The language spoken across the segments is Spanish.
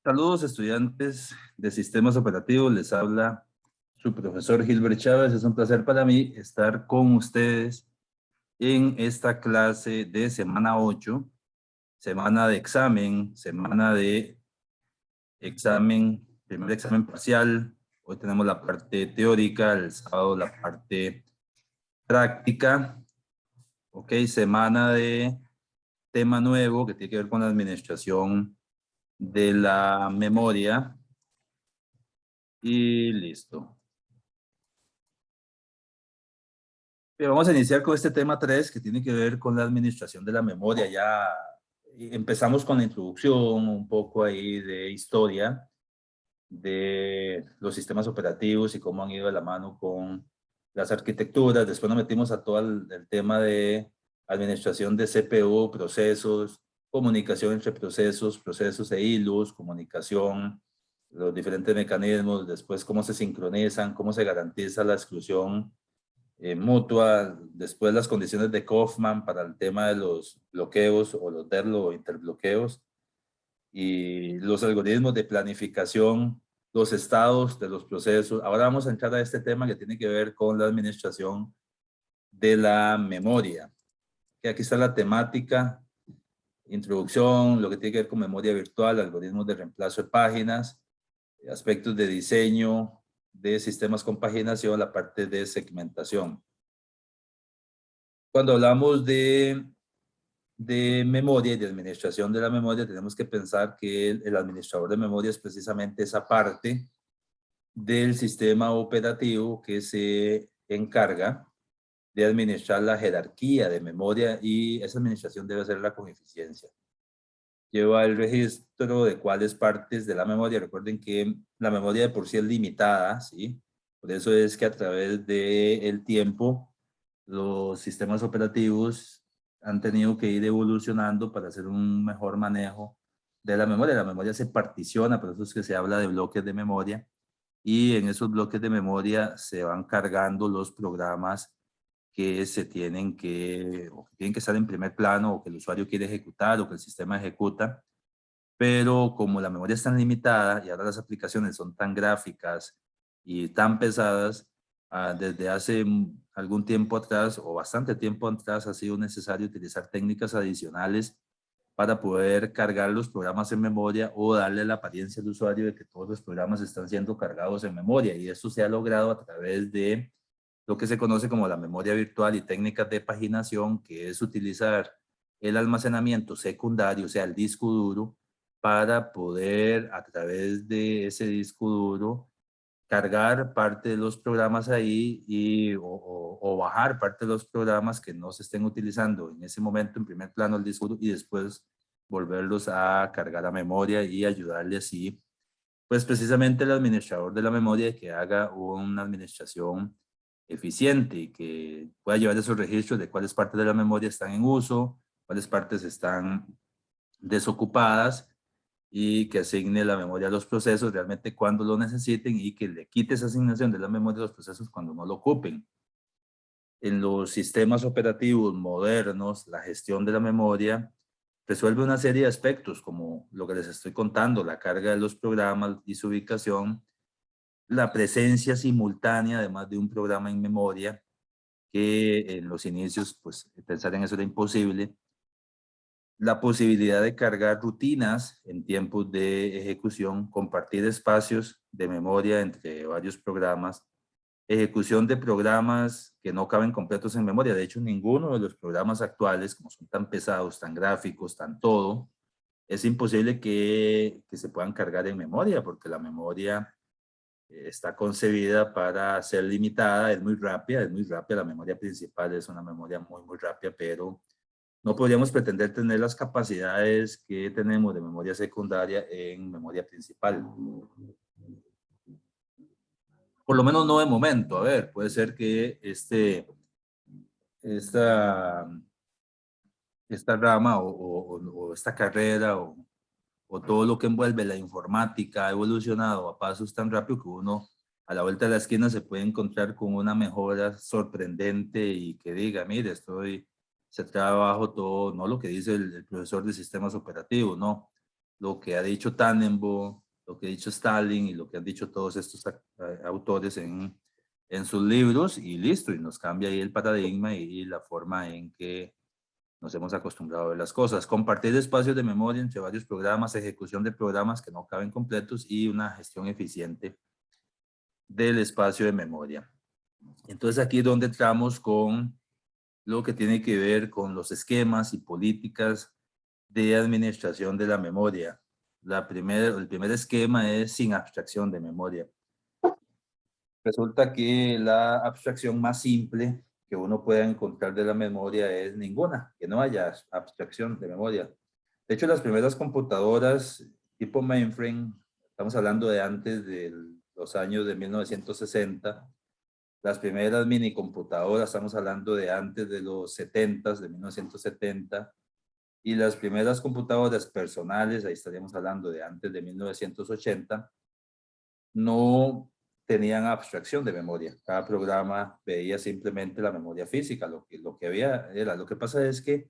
Saludos estudiantes de sistemas operativos, les habla su profesor Gilbert Chávez. Es un placer para mí estar con ustedes en esta clase de semana 8, semana de examen, primer examen parcial. Hoy tenemos la parte teórica, el sábado la parte práctica. Ok, semana de tema nuevo que tiene que ver con la administración de la memoria. Y listo. Bien, vamos a iniciar con este tema 3 que tiene que ver con la administración de la memoria. Ya empezamos con la introducción, un poco ahí de historia de los sistemas operativos y cómo han ido de la mano con las arquitecturas. Después nos metimos a todo el tema de administración de CPU, procesos, comunicación entre procesos, procesos e hilos, comunicación, los diferentes mecanismos, después cómo se sincronizan, cómo se garantiza la exclusión mutua, después las condiciones de Kaufman para el tema de los bloqueos o los DERLO o interbloqueos y los algoritmos de planificación, los estados de los procesos. Ahora vamos a entrar a este tema que tiene que ver con la administración de la memoria. Que aquí está la temática, introducción, lo que tiene que ver con memoria virtual, algoritmos de reemplazo de páginas, aspectos de diseño de sistemas con paginación, la parte de segmentación. Cuando hablamos de memoria y de administración de la memoria, tenemos que pensar que el administrador de memoria es precisamente esa parte del sistema operativo que se encarga de administrar la jerarquía de memoria, y esa administración debe hacerla con eficiencia. Lleva el registro de cuáles partes de la memoria. Recuerden que la memoria de por sí es limitada, ¿sí? Por eso es que a través del tiempo los sistemas operativos han tenido que ir evolucionando para hacer un mejor manejo de la memoria. La memoria se particiona, por eso es que se habla de bloques de memoria, y en esos bloques de memoria se van cargando los programas que se tienen o que tienen que estar en primer plano, o que el usuario quiere ejecutar, o que el sistema ejecuta. Pero como la memoria es tan limitada y ahora las aplicaciones son tan gráficas y tan pesadas, desde hace algún tiempo atrás o bastante tiempo atrás ha sido necesario utilizar técnicas adicionales para poder cargar los programas en memoria o darle la apariencia al usuario de que todos los programas están siendo cargados en memoria. Y esto se ha logrado a través de lo que se conoce como la memoria virtual y técnicas de paginación, que es utilizar el almacenamiento secundario, o sea, el disco duro, para poder a través de ese disco duro cargar parte de los programas ahí o bajar parte de los programas que no se estén utilizando en ese momento en primer plano el disco duro, y después volverlos a cargar a memoria y ayudarle así, pues precisamente el administrador de la memoria, que haga una administración eficiente y que pueda llevar esos registros de cuáles partes de la memoria están en uso, cuáles partes están desocupadas, y que asigne la memoria a los procesos realmente cuando lo necesiten, y que le quite esa asignación de la memoria a los procesos cuando no lo ocupen. En los sistemas operativos modernos, la gestión de la memoria resuelve una serie de aspectos, como lo que les estoy contando: la carga de los programas y su ubicación, la presencia simultánea de más de un programa en memoria, que en los inicios, pues pensar en eso era imposible, la posibilidad de cargar rutinas en tiempos de ejecución, compartir espacios de memoria entre varios programas, ejecución de programas que no caben completos en memoria. De hecho, ninguno de los programas actuales, como son tan pesados, tan gráficos, tan todo, es imposible que se puedan cargar en memoria, porque la memoria está concebida para ser limitada, es muy rápida, la memoria principal es una memoria muy, muy rápida, pero no podríamos pretender tener las capacidades que tenemos de memoria secundaria en memoria principal. Por lo menos no de momento. A ver, puede ser que esta, esta rama o esta carrera o todo lo que envuelve la informática ha evolucionado a pasos tan rápido que uno a la vuelta de la esquina se puede encontrar con una mejora sorprendente y que diga, mire, se trae abajo todo, no lo que dice el profesor de sistemas operativos, no. lo que ha dicho Tannenbaum, lo que ha dicho Stalin y lo que han dicho todos estos autores en sus libros y listo, y nos cambia ahí el paradigma y la forma en que nos hemos acostumbrado a ver las cosas. Compartir espacios de memoria entre varios programas, ejecución de programas que no caben completos y una gestión eficiente del espacio de memoria. Entonces aquí es donde entramos con lo que tiene que ver con los esquemas y políticas de administración de la memoria. El primer esquema es sin abstracción de memoria. Resulta que la abstracción más simple que uno pueda encontrar de la memoria es ninguna, que no haya abstracción de memoria. De hecho, las primeras computadoras tipo mainframe, estamos hablando de antes de los años de 1960, las primeras minicomputadoras, estamos hablando de antes de los 70, de 1970, y las primeras computadoras personales, ahí estaríamos hablando de antes de 1980, no tenían abstracción de memoria. Cada programa veía simplemente la memoria física, lo que había era. Lo que pasa es que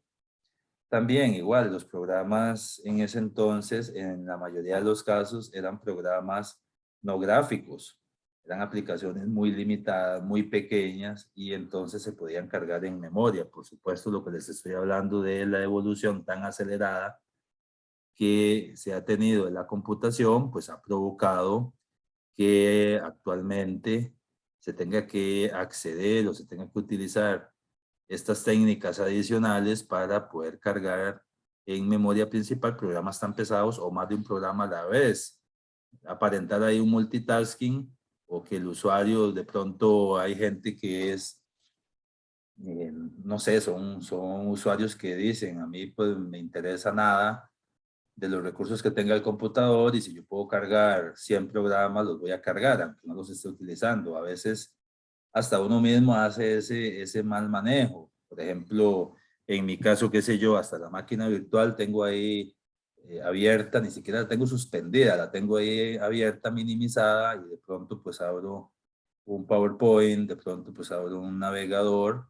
también igual los programas en ese entonces, en la mayoría de los casos, eran programas no gráficos. Eran aplicaciones muy limitadas, muy pequeñas y entonces se podían cargar en memoria. Por supuesto, lo que les estoy hablando de la evolución tan acelerada que se ha tenido en la computación, pues ha provocado que actualmente se tenga que acceder o se tenga que utilizar estas técnicas adicionales para poder cargar en memoria principal programas tan pesados o más de un programa a la vez. Aparentar ahí un multitasking o que el usuario de pronto hay gente que es, no sé, son usuarios que dicen a mí pues me interesa nada de los recursos que tenga el computador y si yo puedo cargar 100 programas, los voy a cargar, aunque no los esté utilizando. A veces hasta uno mismo hace ese mal manejo. Por ejemplo, en mi caso, qué sé yo, hasta la máquina virtual tengo ahí abierta, ni siquiera la tengo suspendida, la tengo ahí abierta, minimizada y de pronto pues abro un PowerPoint, de pronto pues abro un navegador,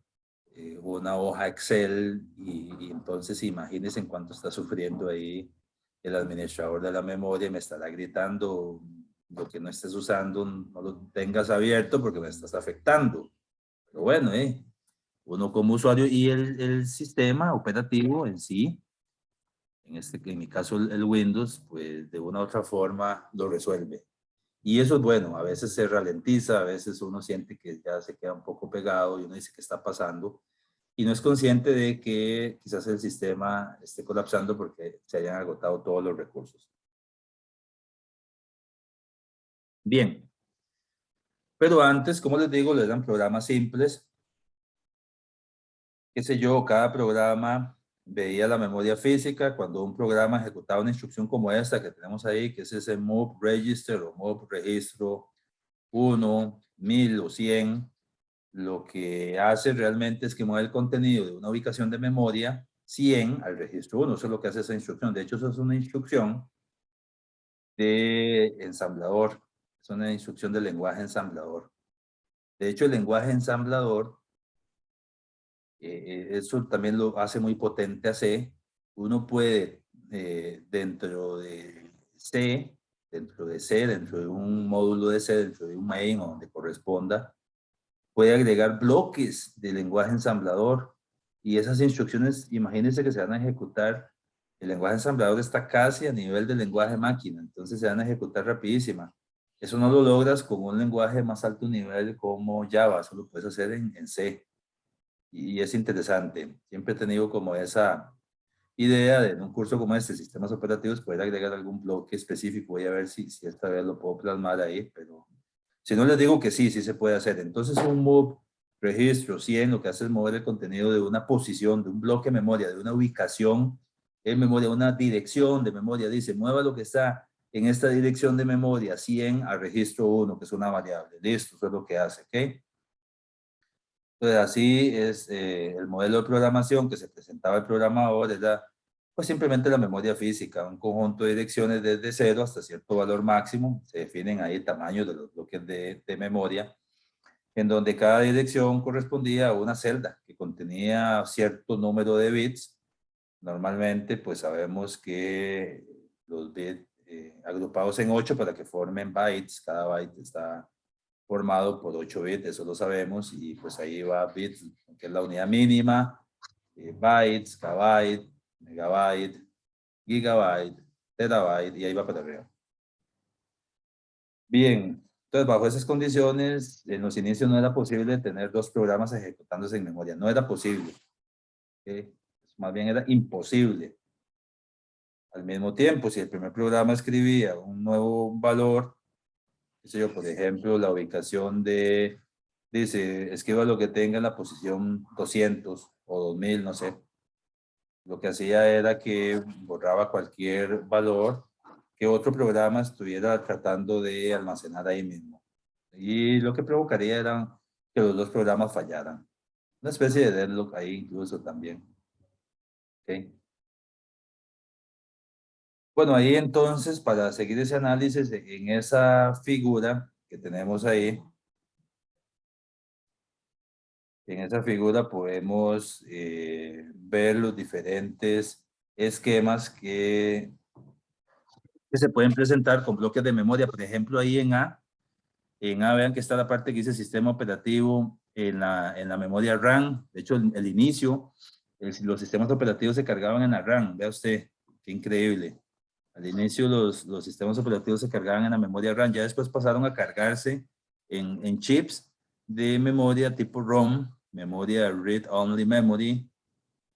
una hoja Excel y entonces imagínense en cuánto está sufriendo ahí el administrador de la memoria, me estará gritando lo que no estés usando, no lo tengas abierto porque me estás afectando. Pero bueno, uno como usuario y el sistema operativo en sí, en mi caso el Windows, pues de una u otra forma lo resuelve. Y eso es bueno, a veces se ralentiza, a veces uno siente que ya se queda un poco pegado y uno dice qué está pasando y no es consciente de que quizás el sistema esté colapsando porque se hayan agotado todos los recursos. Bien, pero antes, como les digo, eran programas simples, qué sé yo, cada programa veía la memoria física, cuando un programa ejecutaba una instrucción como esta que tenemos ahí, que es ese move register o move registro 1, 1000 o 100, lo que hace realmente es que mueve el contenido de una ubicación de memoria 100 al registro 1, eso es lo que hace esa instrucción. De hecho, eso es una instrucción de ensamblador, es una instrucción del lenguaje ensamblador. De hecho, el lenguaje ensamblador, eso también lo hace muy potente a C. Uno puede, dentro de C, dentro de un módulo de C, dentro de un main o donde corresponda, puede agregar bloques de lenguaje ensamblador y esas instrucciones, imagínense que se van a ejecutar, el lenguaje ensamblador está casi a nivel del lenguaje máquina, entonces se van a ejecutar rapidísima. Eso no lo logras con un lenguaje más alto nivel como Java, eso lo puedes hacer en C. Y es interesante. Siempre he tenido como esa idea de en un curso como este, sistemas operativos, poder agregar algún bloque específico. Voy a ver si esta vez lo puedo plasmar ahí, pero si no les digo que sí, sí se puede hacer. Entonces un move registro 100 lo que hace es mover el contenido de una posición, de un bloque de memoria, de una ubicación en memoria, una dirección de memoria. Dice, mueva lo que está en esta dirección de memoria 100 al registro 1, que es una variable. Listo, eso es lo que hace, ¿ok? Entonces así es el modelo de programación que se presentaba el programador, era pues simplemente la memoria física, un conjunto de direcciones desde 0 hasta cierto valor máximo, se definen ahí tamaños de los bloques de memoria, en donde cada dirección correspondía a una celda que contenía cierto número de bits. Normalmente pues sabemos que los bits agrupados en 8 para que formen bytes. Cada byte está formado por 8 bits, eso lo sabemos, y pues ahí va bits, que es la unidad mínima, bytes, kbyte, megabyte, gigabyte, terabyte, y ahí va para arriba. Bien, entonces bajo esas condiciones, en los inicios no era posible tener dos programas ejecutándose en memoria, no era posible. ¿Okay? Más bien era imposible. Al mismo tiempo, si el primer programa escribía un nuevo valor, qué sé yo, por ejemplo, la ubicación de, dice, escriba lo que tenga en la posición 200 o 2000, no sé. Lo que hacía era que borraba cualquier valor que otro programa estuviera tratando de almacenar ahí mismo. Y lo que provocaría era que los dos programas fallaran. Una especie de deadlock ahí incluso también. ¿Okay? Bueno, ahí entonces, para seguir ese análisis, en esa figura que tenemos ahí, en esa figura podemos ver los diferentes esquemas que se pueden presentar con bloques de memoria. Por ejemplo, ahí en A vean que está la parte que dice sistema operativo en la memoria RAM. De hecho, el inicio, los sistemas operativos se cargaban en la RAM. Vea usted, qué increíble. Al inicio los sistemas operativos se cargaban en la memoria RAM, ya después pasaron a cargarse en chips de memoria tipo ROM, memoria Read Only Memory,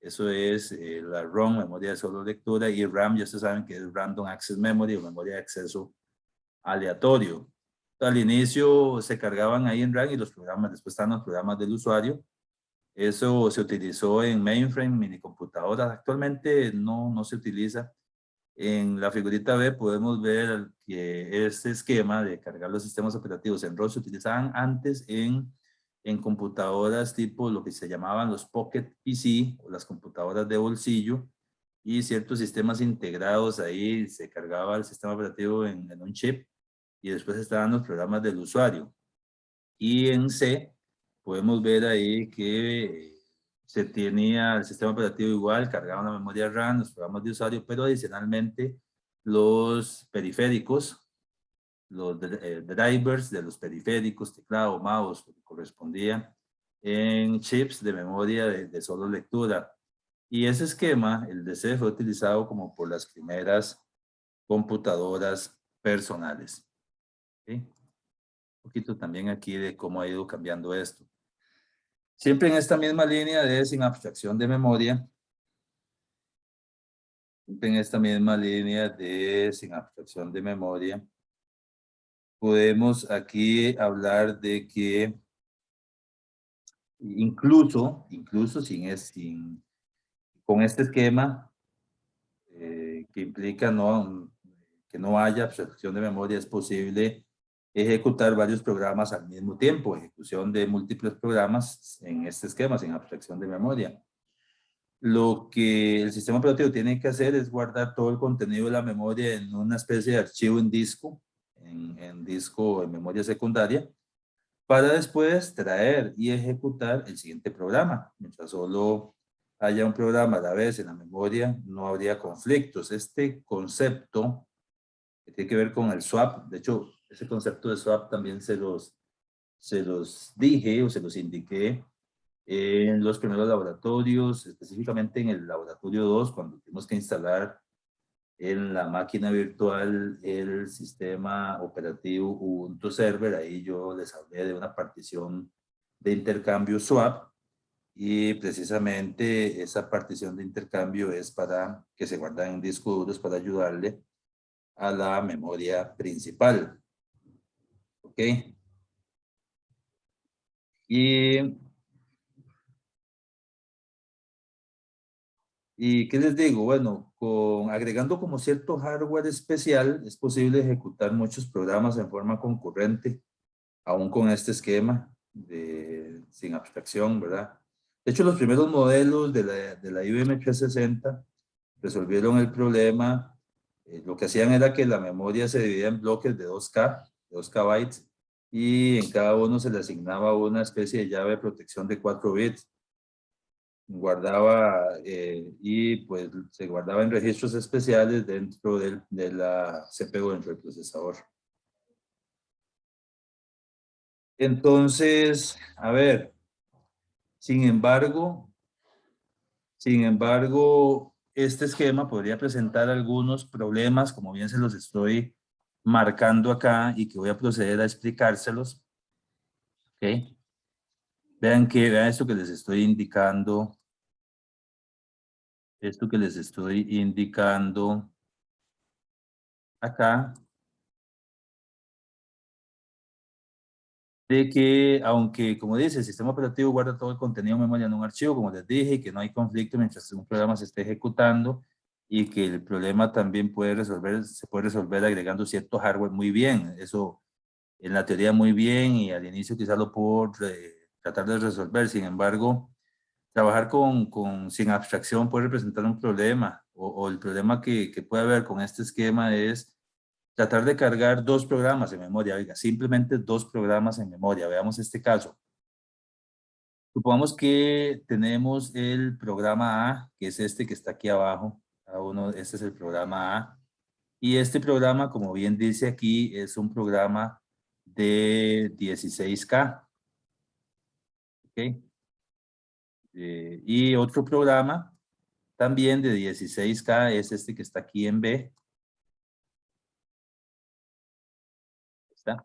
eso es la ROM, memoria de solo lectura, y RAM, ya ustedes saben que es Random Access Memory o memoria de acceso aleatorio. Al inicio se cargaban ahí en RAM y los programas, después están los programas del usuario. Eso se utilizó en mainframe, minicomputadoras, actualmente no se utiliza. En la figurita B podemos ver que este esquema de cargar los sistemas operativos en ROM se utilizaban antes en computadoras tipo lo que se llamaban los Pocket PC o las computadoras de bolsillo, y ciertos sistemas integrados ahí se cargaba el sistema operativo en un chip y después estaban los programas del usuario. Y en C podemos ver ahí que se tenía el sistema operativo igual, cargaba la memoria RAM, los programas de usuario, pero adicionalmente los periféricos, los drivers de los periféricos, teclado, mouse, lo que correspondía en chips de memoria de solo lectura. Y ese esquema, el DC, fue utilizado como por las primeras computadoras personales. ¿Sí? Un poquito también aquí de cómo ha ido cambiando esto. Siempre en esta misma línea de sin abstracción de memoria, siempre en esta misma línea de sin abstracción de memoria, podemos aquí hablar de que incluso con este esquema que implica que no haya abstracción de memoria, es posible ejecutar varios programas al mismo tiempo, ejecución de múltiples programas en este esquema sin abstracción de memoria. Lo que el sistema operativo tiene que hacer es guardar todo el contenido de la memoria en una especie de archivo en disco, en disco o en memoria secundaria, para después traer y ejecutar el siguiente programa. Mientras solo haya un programa a la vez en la memoria, no habría conflictos. Este concepto que tiene que ver con el swap, de hecho, ese concepto de swap también se los dije o se los indiqué en los primeros laboratorios, específicamente en el laboratorio 2, cuando tuvimos que instalar en la máquina virtual el sistema operativo Ubuntu Server. Ahí yo les hablé de una partición de intercambio swap, y precisamente esa partición de intercambio es para que se guarden en discos duros para ayudarle a la memoria principal. ¿Ok? ¿Y qué les digo? Bueno, agregando como cierto hardware especial, es posible ejecutar muchos programas en forma concurrente, aún con este esquema sin abstracción, ¿verdad? De hecho, los primeros modelos de la IBM 360 resolvieron el problema. Lo que hacían era que la memoria se dividía en bloques de 2K, 2K bytes, y en cada uno se le asignaba una especie de llave de protección de 4 bits. guardaba y pues se guardaba en registros especiales dentro de la CPU, dentro del procesador. Entonces, a ver, sin embargo, este esquema podría presentar algunos problemas, como bien se los estoy marcando acá y que voy a proceder a explicárselos. ¿Ok? Vean esto que les estoy indicando. Esto que les estoy indicando acá. De que, aunque, como dice, el sistema operativo guarda todo el contenido en memoria en un archivo, como les dije, y que no hay conflicto mientras un programa se esté ejecutando, y que el problema también se puede resolver agregando cierto hardware muy bien. Eso en la teoría muy bien, y al inicio quizás lo puedo tratar de resolver. Sin embargo, trabajar sin abstracción puede representar un problema, o el problema que puede haber con este esquema es tratar de cargar dos programas en memoria. Oiga, simplemente dos programas en memoria. Veamos este caso. Supongamos que tenemos el programa A, que es este que está aquí abajo. Este es el programa A. Y este programa, como bien dice aquí, es un programa de 16K. ¿Ok? Y otro programa también de 16K es este que está aquí en B. ¿Está?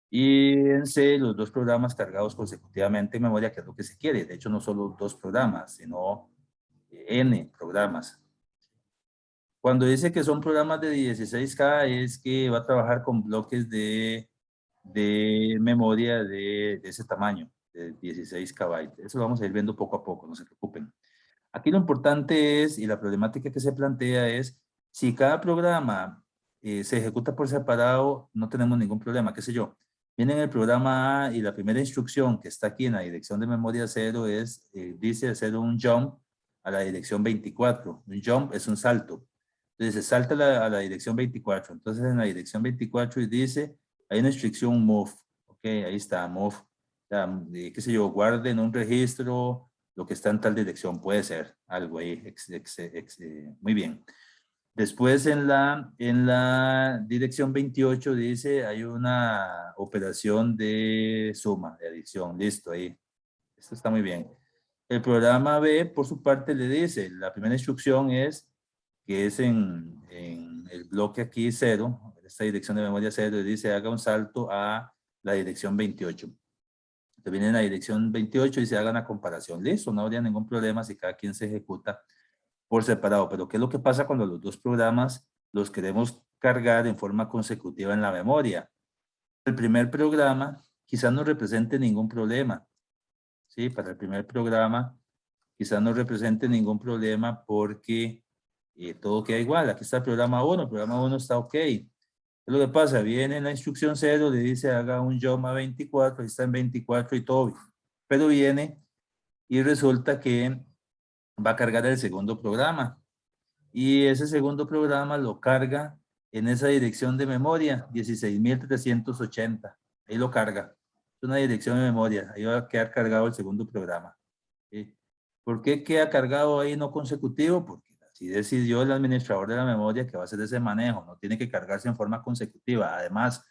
Y en C, los dos programas cargados consecutivamente en memoria, que es lo que se quiere. De hecho, no solo dos programas, sino N programas. Cuando dice que son programas de 16K, es que va a trabajar con bloques de memoria de ese tamaño, de 16 KB. Eso lo vamos a ir viendo poco a poco, no se preocupen. Aquí lo importante es, y la problemática que se plantea es, si cada programa se ejecuta por separado, no tenemos ningún problema, qué sé yo. Viene en el programa A y la primera instrucción que está aquí en la dirección de memoria 0 dice hacer un jump a la dirección 24. Un jump es un salto. Entonces se salta a la dirección 24. Entonces en la dirección 24 y dice, hay una instrucción move. Ok, ahí está, move. O sea, qué sé yo, guarde en un registro lo que está en tal dirección, puede ser algo ahí, muy bien. Después en la dirección 28 dice, hay una operación de suma, de adición, listo, ahí. Esto está muy bien. El programa B, por su parte, le dice, la primera instrucción que es en el bloque aquí 0, esta dirección de memoria 0, y dice, haga un salto a la dirección 28. Te viene en la dirección 28 y se haga una comparación. Listo, no habría ningún problema si cada quien se ejecuta por separado. Pero ¿qué es lo que pasa cuando los dos programas los queremos cargar en forma consecutiva en la memoria? El primer programa quizás no represente ningún problema. ¿Sí? Para el primer programa quizás no represente ningún problema porque todo queda igual. Aquí está el programa 1 está ok. ¿Qué es lo que pasa? Viene en la instrucción 0, le dice haga un jump a 24, ahí está en 24 y todo bien. Pero viene y resulta que va a cargar el segundo programa. Y ese segundo programa lo carga en esa dirección de memoria, 16.380. Ahí lo carga. Es una dirección de memoria. Ahí va a quedar cargado el segundo programa. ¿Sí? ¿Por qué queda cargado ahí no consecutivo? Porque así decidió el administrador de la memoria que va a hacer ese manejo. No tiene que cargarse en forma consecutiva. Además,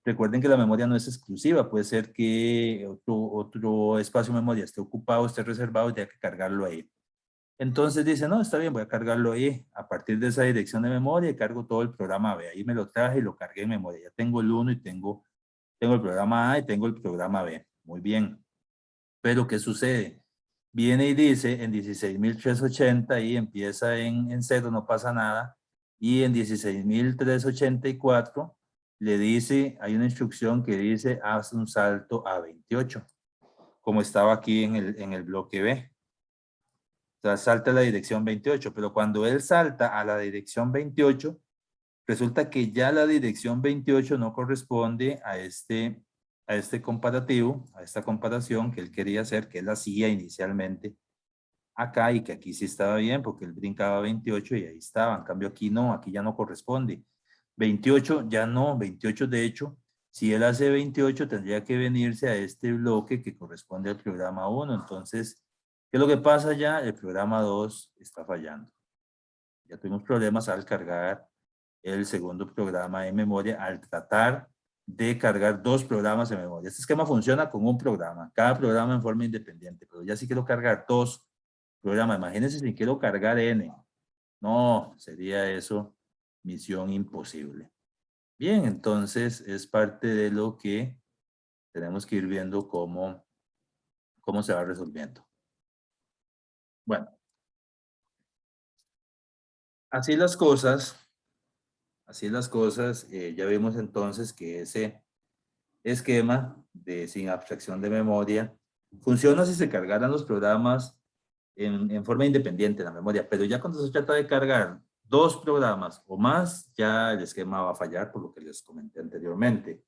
recuerden que la memoria no es exclusiva. Puede ser que otro espacio de memoria esté ocupado, esté reservado y tenga que cargarlo ahí. Entonces dice, no, está bien, voy a cargarlo ahí. A partir de esa dirección de memoria, cargo todo el programa B. Ahí me lo traje y lo cargué en memoria. Ya tengo el 1 y tengo el programa A y tengo el programa B. Muy bien. Pero ¿qué sucede? Viene y dice en 16.380 y empieza en 0, no pasa nada. Y en 16.384 le dice, hay una instrucción que dice, haz un salto a 28, como estaba aquí en el bloque B. O sea, salta a la dirección 28, pero cuando él salta a la dirección 28, resulta que ya la dirección 28 no corresponde a este comparativo, a esta comparación que él quería hacer, que él hacía inicialmente acá y que aquí sí estaba bien porque él brincaba 28 y ahí estaba. En cambio aquí no, aquí ya no corresponde. 28 ya no, 28 de hecho, si él hace 28 tendría que venirse a este bloque que corresponde al programa 1. Entonces ¿Qué es lo que pasa ya? El programa 2 está fallando. Ya tuvimos problemas al cargar el segundo programa en memoria, al tratar de cargar dos programas en memoria. Este esquema funciona con un programa, cada programa en forma independiente, pero ya si quiero cargar dos programas, imagínense si quiero cargar N. No, sería eso misión imposible. Bien, entonces es parte de lo que tenemos que ir viendo cómo se va resolviendo. Bueno, así las cosas, ya vimos entonces que ese esquema de sin abstracción de memoria funciona si se cargaran los programas en forma independiente en la memoria, pero ya cuando se trata de cargar dos programas o más, ya el esquema va a fallar por lo que les comenté anteriormente.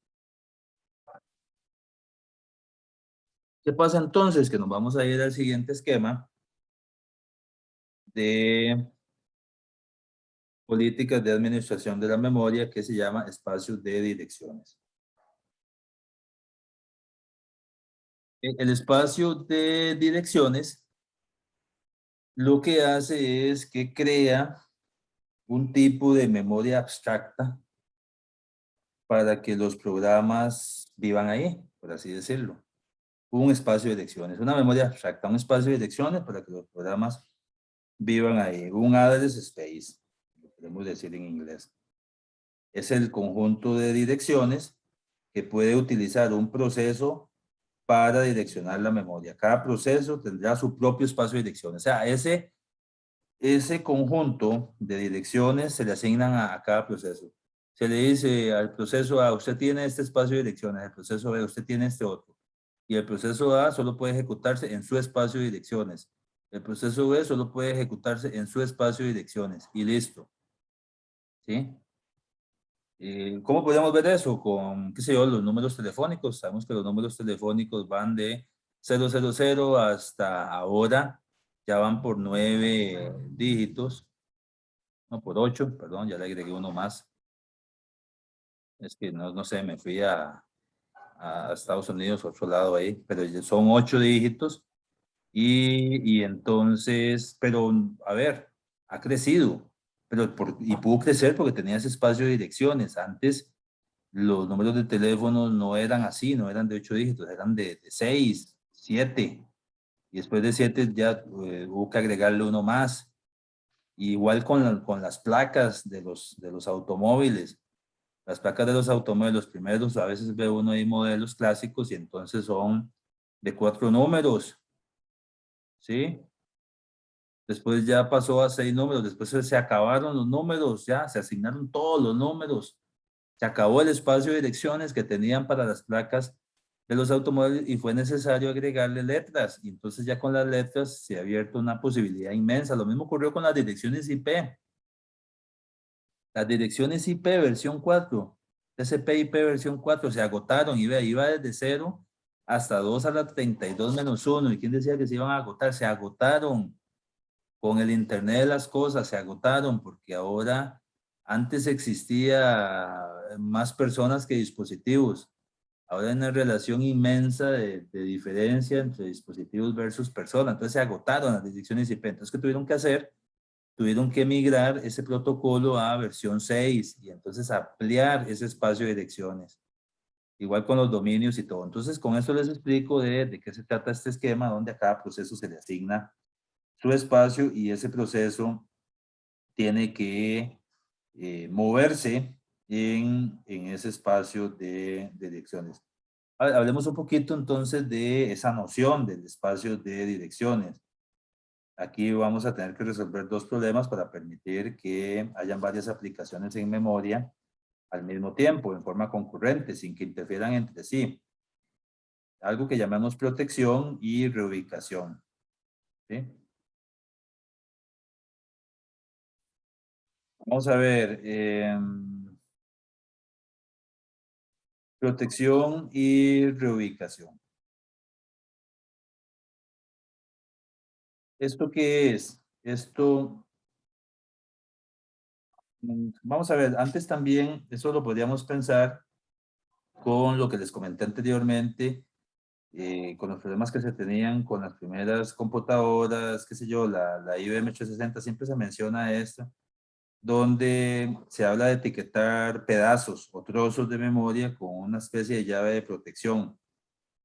¿Qué pasa entonces? Que nos vamos a ir al siguiente esquema de políticas de administración de la memoria que se llama espacios de direcciones. El espacio de direcciones lo que hace es que crea un tipo de memoria abstracta para que los programas vivan ahí, por así decirlo. Un espacio de direcciones, una memoria abstracta, un espacio de direcciones para que los programas vivan ahí. Un address space, lo podemos decir en inglés. Es el conjunto de direcciones que puede utilizar un proceso para direccionar la memoria. Cada proceso tendrá su propio espacio de direcciones. O sea, ese conjunto de direcciones se le asignan a cada proceso. Se le dice al proceso A, usted tiene este espacio de direcciones, el proceso B, usted tiene este otro. Y el proceso A solo puede ejecutarse en su espacio de direcciones. El proceso B solo puede ejecutarse en su espacio de direcciones. Y listo. ¿Sí? ¿Cómo podríamos ver eso? Con, qué sé yo, los números telefónicos. Sabemos que los números telefónicos van de 000 hasta ahora, ya van por 9 dígitos. No, por 8, perdón, ya le agregué uno más. Es que no sé, me fui a Estados Unidos, otro lado ahí, pero son 8 dígitos. Y entonces, pero a ver, ha crecido, pero y pudo crecer porque tenía ese espacio de direcciones. Antes los números de teléfono no eran así, no eran de 8 dígitos, eran de 6, 7. Y después de 7 ya hubo que agregarle uno más. Igual con las placas de los automóviles. Las placas de los automóviles, los primeros, a veces ve uno ahí modelos clásicos y entonces son de 4 números, ¿sí? Después ya pasó a 6 números, después se acabaron los números, ya se asignaron todos los números. Se acabó el espacio de direcciones que tenían para las placas de los automóviles y fue necesario agregarle letras. Y entonces ya con las letras se ha abierto una posibilidad inmensa. Lo mismo ocurrió con las direcciones IP. Las direcciones IP versión 4, TCP/IP versión 4 se agotaron, iba desde 0 hasta 2 a la 32 menos 1. ¿Y quién decía que se iban a agotar? Se agotaron con el Internet de las cosas, se agotaron porque ahora antes existía más personas que dispositivos. Ahora hay una relación inmensa de diferencia entre dispositivos versus personas. Entonces se agotaron las direcciones IP. Entonces, ¿qué tuvieron que hacer? Tuvieron que migrar ese protocolo a versión 6 y entonces ampliar ese espacio de direcciones. Igual con los dominios y todo. Entonces, con esto les explico de qué se trata este esquema, donde a cada proceso se le asigna su espacio y ese proceso tiene que moverse en ese espacio de direcciones. Hablemos un poquito entonces de esa noción del espacio de direcciones. Aquí vamos a tener que resolver dos problemas para permitir que hayan varias aplicaciones en memoria al mismo tiempo, en forma concurrente, sin que interfieran entre sí. Algo que llamamos protección y reubicación. ¿Sí? Vamos a ver. Protección y reubicación. ¿Esto qué es? Esto, vamos a ver, antes también, eso lo podríamos pensar con lo que les comenté anteriormente con los problemas que se tenían con las primeras computadoras, qué sé yo, la IBM 860, siempre se menciona esto, donde se habla de etiquetar pedazos o trozos de memoria con una especie de llave de protección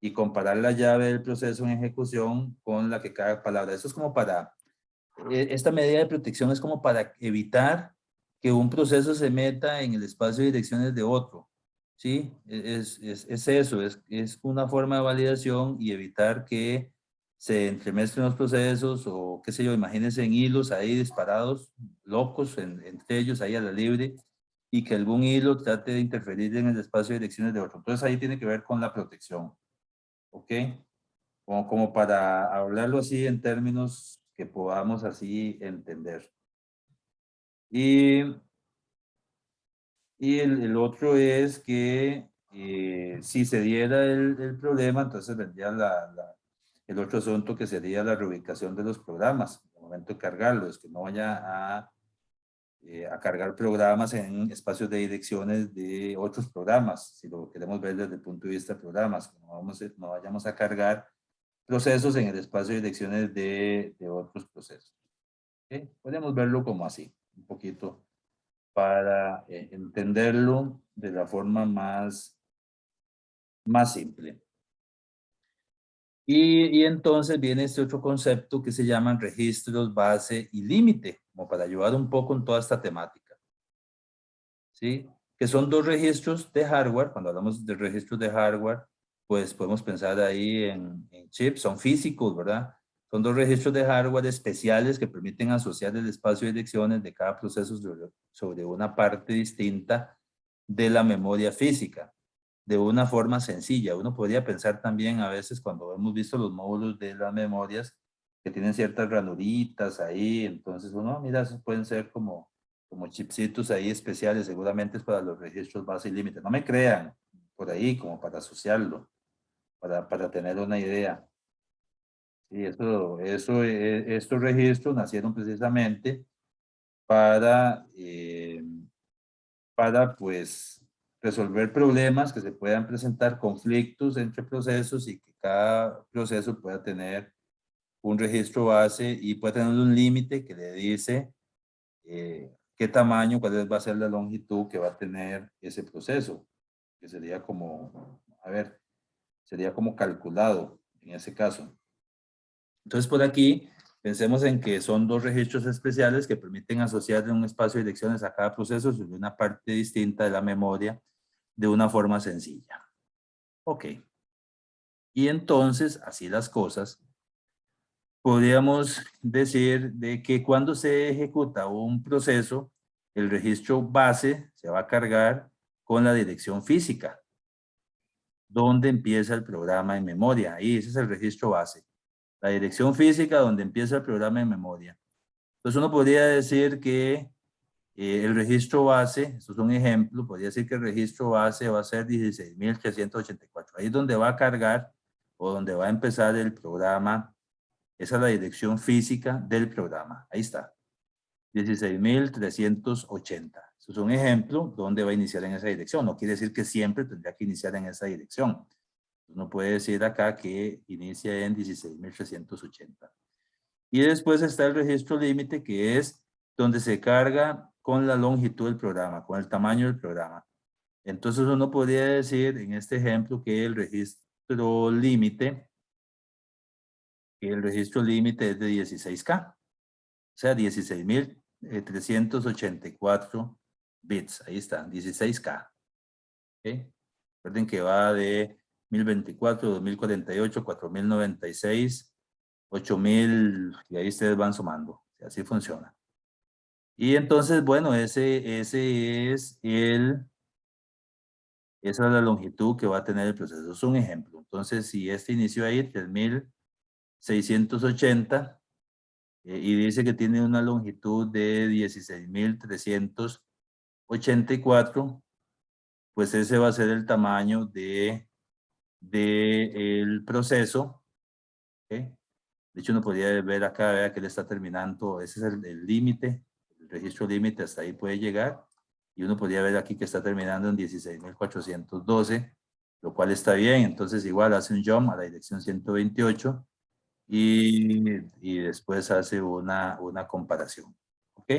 y comparar la llave del proceso en ejecución con la que cada palabra. Eso es como para, esta medida de protección es como para evitar que un proceso se meta en el espacio de direcciones de otro. ¿Sí? Es eso, es una forma de validación y evitar que se entremezclen los procesos o qué sé yo, imagínense en hilos ahí disparados, locos entre ellos ahí a la libre y que algún hilo trate de interferir en el espacio de direcciones de otro. Entonces ahí tiene que ver con la protección. ¿Ok? Como para hablarlo así en términos que podamos así entender. Y, y el otro es que si se diera el problema, entonces vendría el otro asunto que sería la reubicación de los programas, al momento de cargarlos, que no vaya a cargar programas en espacios de direcciones de otros programas, si lo queremos ver desde el punto de vista de programas, que no vayamos a cargar procesos en el espacio de direcciones de otros procesos. ¿Okay? Podemos verlo como así, un poquito, para entenderlo de la forma más simple. Y entonces viene este otro concepto que se llaman registros, base y límite, como para ayudar un poco en toda esta temática. ¿Sí? Que son dos registros de hardware. Cuando hablamos de registros de hardware, pues podemos pensar ahí en chips, son físicos, ¿verdad? Son dos registros de hardware especiales que permiten asociar el espacio de direcciones de cada proceso sobre una parte distinta de la memoria física, de una forma sencilla. Uno podría pensar también a veces cuando hemos visto los módulos de las memorias que tienen ciertas ranuritas ahí, entonces uno, mira, esos pueden ser como chipsitos ahí especiales, seguramente es para los registros base y límite. No me crean, por ahí, como para asociarlo, para tener una idea. Y estos registros nacieron precisamente para, pues, resolver problemas que se puedan presentar, conflictos entre procesos y que cada proceso pueda tener un registro base y pueda tener un límite que le dice qué tamaño, cuál va a ser la longitud que va a tener ese proceso, que sería como, a ver, sería como calculado en ese caso. Entonces, por aquí, pensemos en que son dos registros especiales que permiten asociar un espacio de direcciones a cada proceso sobre una parte distinta de la memoria de una forma sencilla. Ok. Y entonces, así las cosas, podríamos decir de que cuando se ejecuta un proceso, el registro base se va a cargar con la dirección física, donde empieza el programa en memoria. Ahí ese es el registro base. La dirección física donde empieza el programa en memoria. Entonces uno podría decir que el registro base, esto es un ejemplo, podría decir que el registro base va a ser 16.384. Ahí es donde va a cargar o donde va a empezar el programa. Esa es la dirección física del programa. Ahí está. 16.380. Eso es un ejemplo donde va a iniciar en esa dirección. No quiere decir que siempre tendría que iniciar en esa dirección. Uno puede decir acá que inicia en 16.380. Y después está el registro límite, que es donde se carga con la longitud del programa, con el tamaño del programa. Entonces uno podría decir en este ejemplo que el registro límite es de 16K. O sea, 16.384 bits. Ahí está, 16K. ¿Okay? Recuerden que va de 1024, 2048, 4096, 8000, y ahí ustedes van sumando. Así funciona. Y entonces, bueno, esa es la longitud que va a tener el proceso. Es un ejemplo. Entonces, si este inició ahí, 3680, y dice que tiene una longitud de 16.384, pues ese va a ser el tamaño el proceso. ¿Okay? De hecho, uno podría ver acá, vea que le está terminando, ese es el límite, el registro límite, hasta ahí puede llegar. Y uno podría ver aquí que está terminando en 16.412. lo cual está bien. Entonces igual hace un jump a la dirección 128 y después hace una comparación. ¿Ok?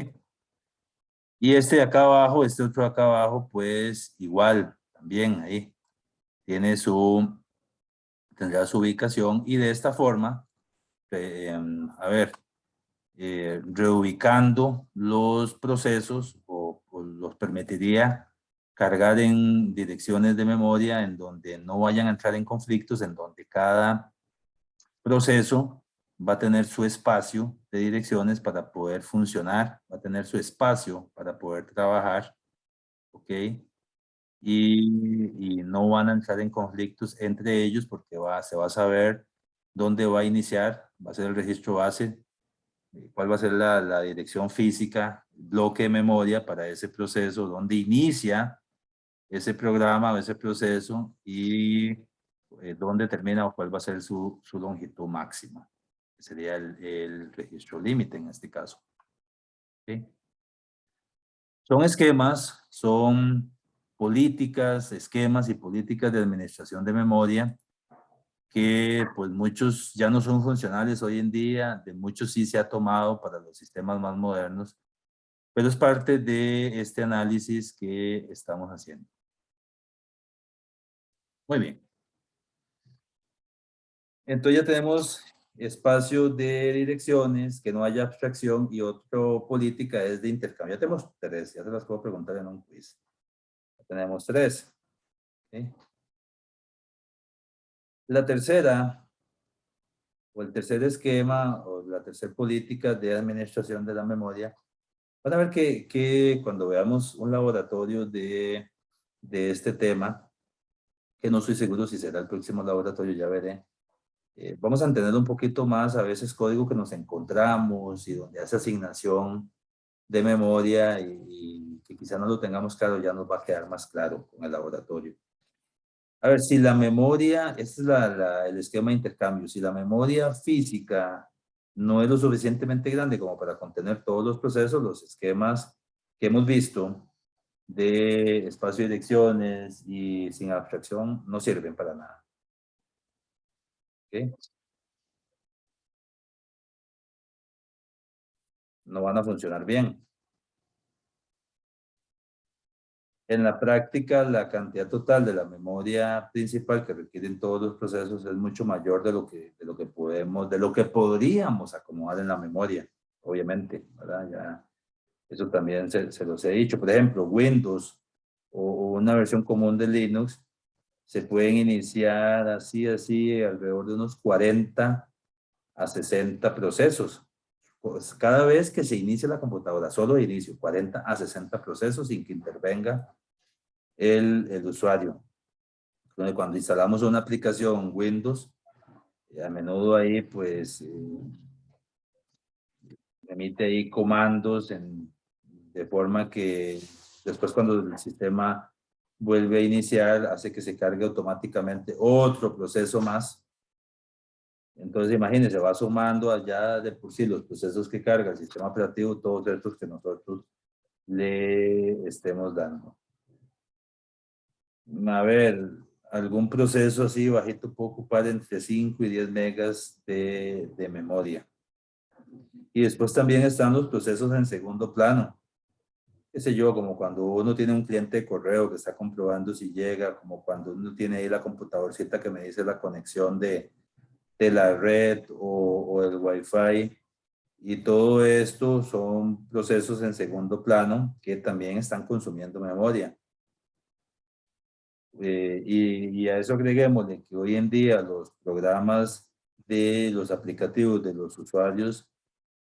Y este de acá abajo, este otro de acá abajo, pues igual, también ahí tiene tendrá su ubicación y de esta forma, a ver, reubicando los procesos o los permitiría cargar en direcciones de memoria en donde no vayan a entrar en conflictos, en donde cada proceso va a tener su espacio de direcciones para poder funcionar, va a tener su espacio para poder trabajar, ¿ok? Y no van a entrar en conflictos entre ellos porque se va a saber dónde va a iniciar, va a ser el registro base, cuál va a ser la dirección física, bloque de memoria para ese proceso, dónde inicia ese programa o ese proceso y dónde termina o cuál va a ser su longitud máxima. Que sería el registro límite en este caso. ¿Sí? Son esquemas, son políticas, esquemas y políticas de administración de memoria que pues muchos ya no son funcionales hoy en día, de muchos sí se ha tomado para los sistemas más modernos, pero es parte de este análisis que estamos haciendo. Muy bien. Entonces ya tenemos espacio de direcciones, que no haya abstracción y otro política es de intercambio. Ya tenemos tres, ya se las puedo preguntar en un quiz. Ya tenemos tres. ¿Sí? La tercera, o el tercer esquema, o la tercera política de administración de la memoria, van a ver que cuando veamos un laboratorio de este tema, que no estoy seguro si será el próximo laboratorio, ya veré, vamos a entender un poquito más a veces código que nos encontramos y donde hace asignación de memoria y que quizá no lo tengamos claro, ya nos va a quedar más claro con el laboratorio. A ver, si la memoria, este es el esquema de intercambio, si la memoria física no es lo suficientemente grande como para contener todos los procesos, los esquemas que hemos visto de espacio de direcciones y sin abstracción no sirven para nada. ¿Okay? No van a funcionar bien. En la práctica, la cantidad total de la memoria principal que requieren todos los procesos es mucho mayor de lo que podríamos acomodar en la memoria, obviamente, ¿verdad? Ya, eso también se los he dicho. Por ejemplo, Windows o una versión común de Linux se pueden iniciar así, alrededor de unos 40 a 60 procesos. Pues cada vez que se inicia la computadora, solo de inicio, 40 a 60 procesos sin que intervenga el usuario. Cuando instalamos una aplicación Windows, a menudo ahí pues emite ahí comandos de forma que después cuando el sistema vuelve a iniciar hace que se cargue automáticamente otro proceso más. Entonces imagínense, va sumando allá de por sí los procesos que carga el sistema operativo, todos estos que nosotros le estemos dando. A ver, algún proceso así bajito puede ocupar entre 5 y 10 megas de memoria. Y después también están los procesos en segundo plano. Qué sé yo, como cuando uno tiene un cliente de correo que está comprobando si llega, como cuando uno tiene ahí la computadorcita que me dice la conexión de la red o el Wi-Fi. Y todo esto son procesos en segundo plano que también están consumiendo memoria. Y a eso agreguémosle que hoy en día los programas de los aplicativos de los usuarios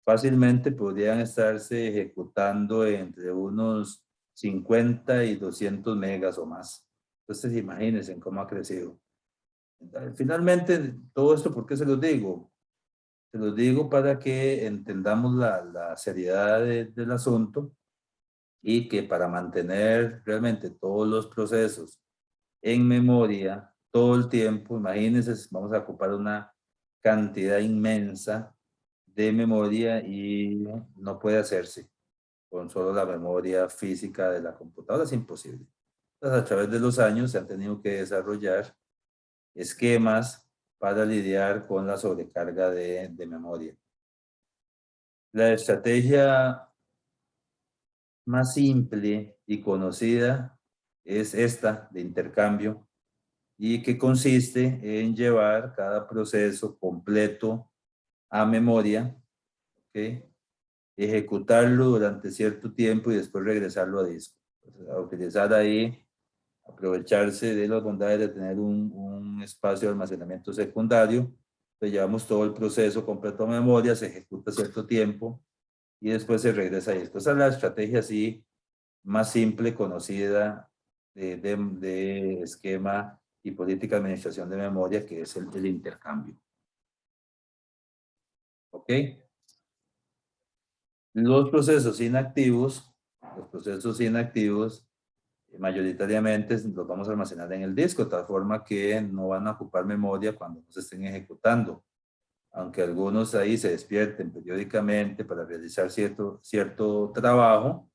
fácilmente podrían estarse ejecutando entre unos 50 y 200 megas o más. Entonces imagínense cómo ha crecido. Finalmente, todo esto, ¿por qué se los digo? Se los digo para que entendamos la seriedad del asunto y que para mantener realmente todos los procesos en memoria todo el tiempo, imagínense, vamos a ocupar una cantidad inmensa de memoria y no puede hacerse con solo la memoria física de la computadora, es imposible. pues, a través de los años se han tenido que desarrollar esquemas para lidiar con la sobrecarga de memoria. La estrategia más simple y conocida es esta de intercambio y que consiste en llevar cada proceso completo a memoria, ¿ok? Ejecutarlo durante cierto tiempo y después regresarlo a disco. Entonces, a utilizar ahí, aprovecharse de las bondades de tener un espacio de almacenamiento secundario. Entonces llevamos todo el proceso completo a memoria, se ejecuta cierto tiempo y después se regresa a disco. Esa es la estrategia así más simple, conocida de esquema y política de administración de memoria, que es el intercambio. ¿Ok? Los procesos inactivos, mayoritariamente los vamos a almacenar en el disco, de tal forma que no van a ocupar memoria cuando no se estén ejecutando. Aunque algunos ahí se despierten periódicamente para realizar cierto trabajo,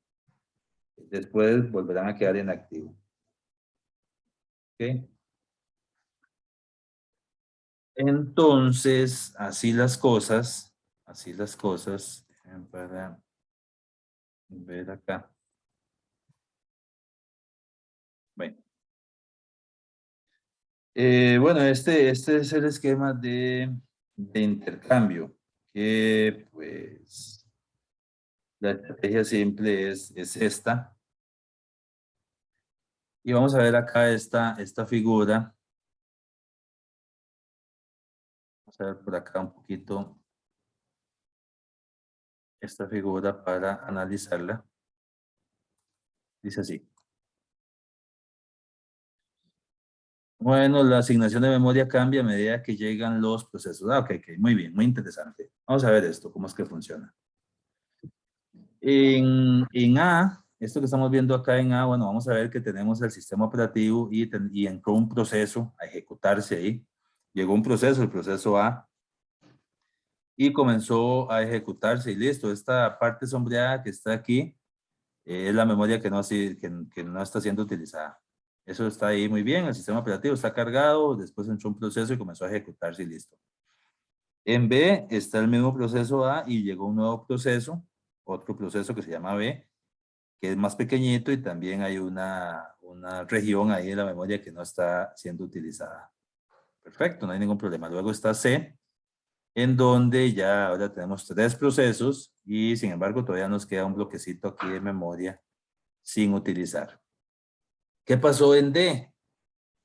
después volverán a quedar inactivos. ¿Ok? Entonces, así las cosas, para ver acá. Bueno, bueno, este es el esquema de intercambio, que pues la estrategia simple es esta. Y vamos a ver acá esta figura. Vamos a ver por acá un poquito esta figura para analizarla. Dice así. Bueno, la asignación de memoria cambia a medida que llegan los procesos. Ah, ok, muy bien, muy interesante. Vamos a ver esto, cómo es que funciona. En A, esto que estamos viendo acá en A, bueno, vamos a ver que tenemos el sistema operativo y entró un proceso a ejecutarse ahí. Llegó un proceso, el proceso A, y comenzó a ejecutarse y listo. Esta parte sombreada que está aquí es la memoria que no está siendo utilizada. Eso está ahí muy bien, el sistema operativo está cargado, después entró un proceso y comenzó a ejecutarse y listo. En B está el mismo proceso A y llegó un nuevo proceso, otro proceso que se llama B, que es más pequeñito y también hay una región ahí de la memoria que no está siendo utilizada. Perfecto, no hay ningún problema. Luego está C, en donde ya ahora tenemos 3 procesos y sin embargo todavía nos queda un bloquecito aquí de memoria sin utilizar. ¿Qué pasó en D?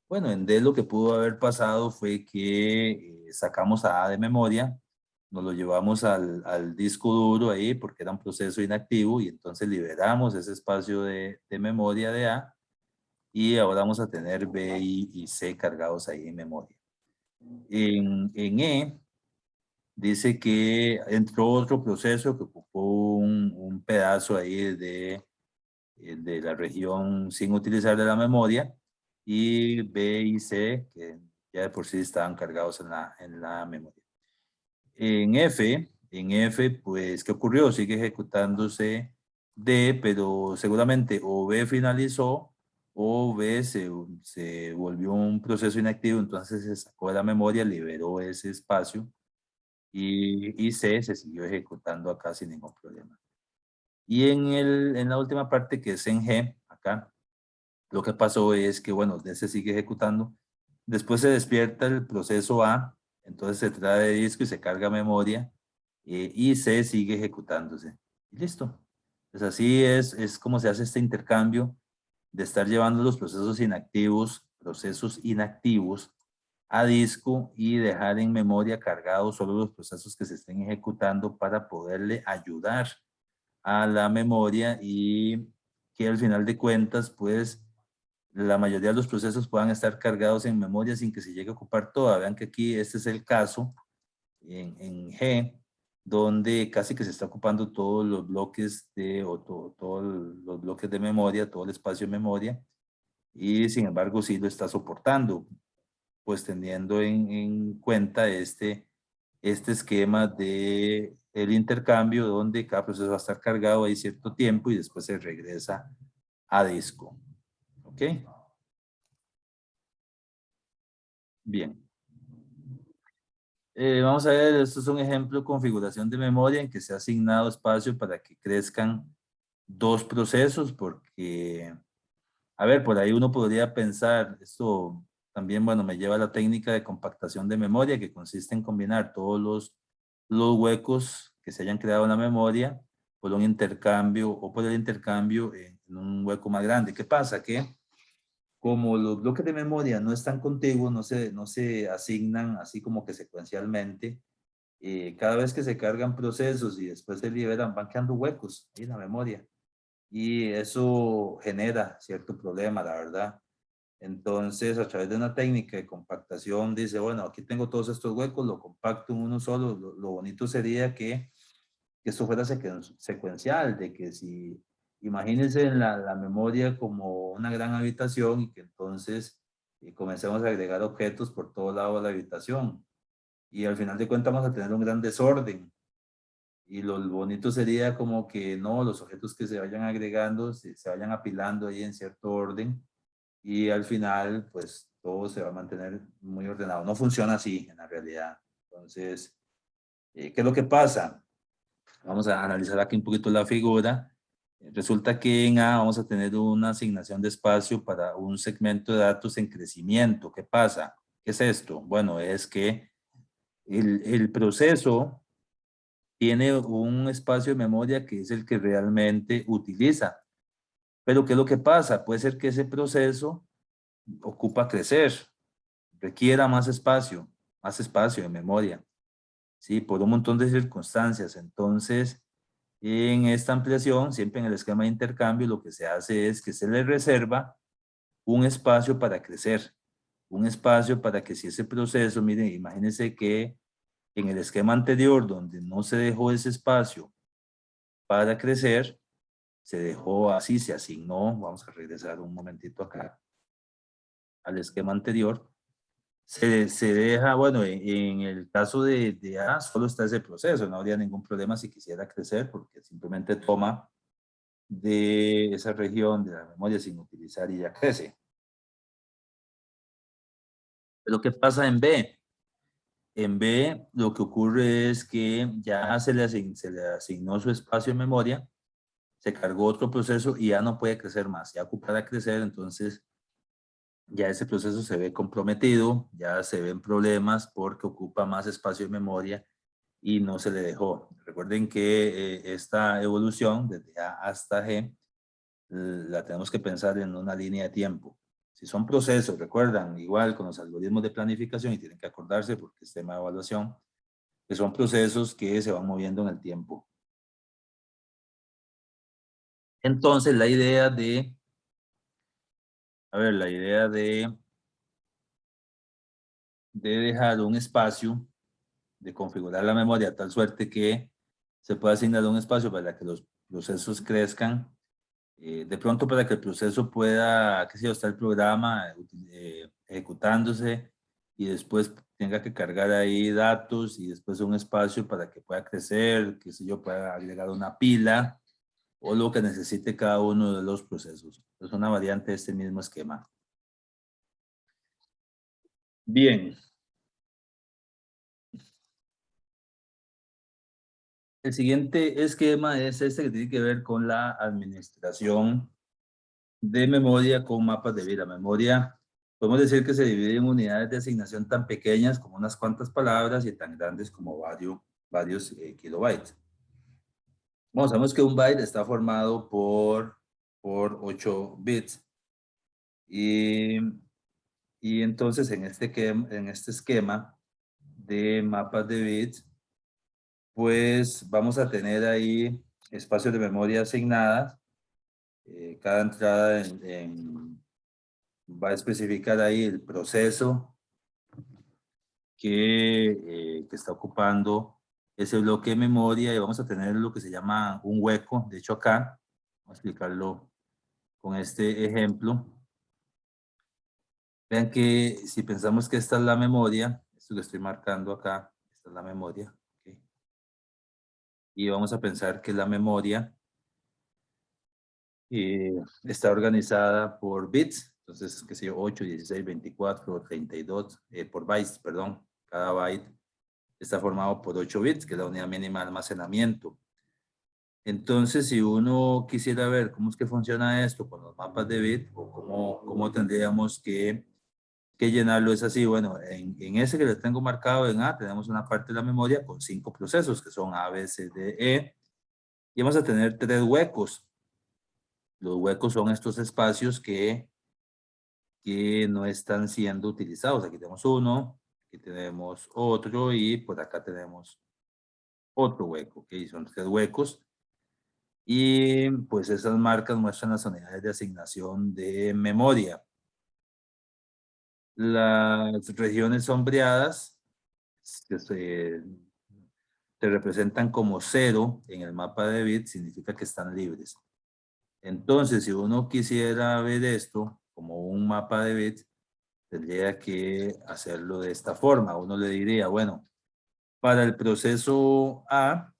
Bueno, en D lo que pudo haber pasado fue que sacamos a de memoria, nos lo llevamos al disco duro ahí porque era un proceso inactivo y entonces liberamos ese espacio de memoria de A y ahora vamos a tener B y C cargados ahí en memoria. En E dice que entró otro proceso que ocupó un pedazo ahí de la región sin utilizar de la memoria y B y C que ya de por sí estaban cargados en la memoria. En F, pues, ¿qué ocurrió? Sigue ejecutándose D, pero seguramente o B finalizó o B se volvió un proceso inactivo, entonces se sacó de la memoria, liberó ese espacio y C se siguió ejecutando acá sin ningún problema. Y en la última parte, que es en G, acá, lo que pasó es que, bueno, D se sigue ejecutando, después se despierta el proceso A, entonces se trae de disco y se carga memoria, y C sigue ejecutándose. Y listo. Pues así es como se hace este intercambio de estar llevando los procesos inactivos a disco y dejar en memoria cargados solo los procesos que se estén ejecutando para poderle ayudar a la memoria y que al final de cuentas, pues, la mayoría de los procesos puedan estar cargados en memoria sin que se llegue a ocupar toda. Vean que aquí este es el caso en G, donde casi que se está ocupando todos los bloques todos los bloques de memoria, todo el espacio de memoria, y sin embargo sí lo está soportando, pues teniendo en cuenta este esquema de el intercambio donde cada proceso va a estar cargado ahí cierto tiempo y después se regresa a disco. ¿Ok? Bien. Vamos a ver, esto es un ejemplo de configuración de memoria en que se ha asignado espacio para que crezcan dos procesos, porque, a ver, por ahí uno podría pensar, esto también, bueno, me lleva a la técnica de compactación de memoria, que consiste en combinar todos los huecos que se hayan creado en la memoria por un intercambio o por el intercambio en un hueco más grande. ¿Qué pasa? Que como los bloques de memoria no están contiguos, no se asignan así como que secuencialmente, cada vez que se cargan procesos y después se liberan, van quedando huecos en la memoria. Y eso genera cierto problema, la verdad. Entonces, a través de una técnica de compactación, dice, bueno, aquí tengo todos estos huecos, lo compacto en uno solo. Lo bonito sería que esto fuera secuencial, de que si, imagínense en la memoria como una gran habitación y que entonces comencemos a agregar objetos por todo lado de la habitación. Y al final de cuentas vamos a tener un gran desorden. Y lo bonito sería como que no, los objetos que se vayan agregando se vayan apilando ahí en cierto orden y al final pues todo se va a mantener muy ordenado. No funciona así en la realidad. Entonces, ¿qué es lo que pasa? Vamos a analizar aquí un poquito la figura. Resulta que en A vamos a tener una asignación de espacio para un segmento de datos en crecimiento. ¿Qué pasa? ¿Qué es esto? Bueno, es que el proceso tiene un espacio de memoria que es el que realmente utiliza. Pero ¿qué es lo que pasa? Puede ser que ese proceso ocupa crecer, requiera más espacio de memoria, ¿sí? Por un montón de circunstancias. Entonces, en esta ampliación, siempre en el esquema de intercambio, lo que se hace es que se le reserva un espacio para crecer, un espacio para que si ese proceso, miren, imagínense que en el esquema anterior, donde no se dejó ese espacio para crecer, se dejó así, se asignó, vamos a regresar un momentito acá al esquema anterior, se deja, bueno, en el caso de A, solo está ese proceso, no habría ningún problema si quisiera crecer, porque simplemente toma de esa región de la memoria sin utilizar y ya crece. Pero ¿qué pasa en B? En B lo que ocurre es que ya se le asignó su espacio en memoria, se cargó otro proceso y ya no puede crecer más, ya ocupará crecer, entonces ya ese proceso se ve comprometido, ya se ven problemas porque ocupa más espacio de memoria y no se le dejó. Recuerden que esta evolución desde A hasta G la tenemos que pensar en una línea de tiempo. Si son procesos, recuerdan, igual con los algoritmos de planificación y tienen que acordarse porque es tema de evaluación, que son procesos que se van moviendo en el tiempo. Entonces la idea de, la idea de dejar un espacio, de configurar la memoria de tal suerte que se pueda asignar un espacio para que los procesos crezcan, de pronto para que el proceso pueda, qué sé yo, está el programa ejecutándose y después tenga que cargar ahí datos y después un espacio para que pueda crecer, qué sé yo, pueda agregar una pila o lo que necesite cada uno de los procesos. Es una variante de este mismo esquema. Bien. El siguiente esquema es este que tiene que ver con la administración de memoria con mapas de vida. Memoria, podemos decir que se divide en unidades de asignación tan pequeñas como unas cuantas palabras y tan grandes como varios kilobytes. Bueno, sabemos que un byte está formado por 8 bits. Y, y entonces en este esquema de mapas de bits, pues vamos a tener ahí espacios de memoria asignadas. Cada entrada va a especificar ahí el proceso que está ocupando ese bloque de memoria y vamos a tener lo que se llama un hueco. De hecho acá, vamos a explicarlo con este ejemplo. Vean que si pensamos que esta es la memoria, esto que estoy marcando acá, esta es la memoria, ¿okay? Y vamos a pensar que la memoria está organizada por bits. Entonces Entonces, qué sé yo, 8, 16, 24, 32 por bytes, perdón. Cada byte está formado por 8 bits, que es la unidad mínima de almacenamiento. Entonces, si uno quisiera ver cómo es que funciona esto con los mapas de bit, o cómo tendríamos que llenarlo, es así. Bueno, en ese que le tengo marcado en A, tenemos una parte de la memoria con 5 procesos, que son A, B, C, D, E, y vamos a tener 3 huecos. Los huecos son estos espacios que no están siendo utilizados. Aquí tenemos uno, aquí tenemos otro, y por acá tenemos otro hueco, ¿ok? Son 3 huecos. Y pues esas marcas muestran las unidades de asignación de memoria. Las regiones sombreadas que se representan como 0 en el mapa de bits, significa que están libres. Entonces, si uno quisiera ver esto como un mapa de bits, tendría que hacerlo de esta forma. Uno le diría, bueno, para el proceso A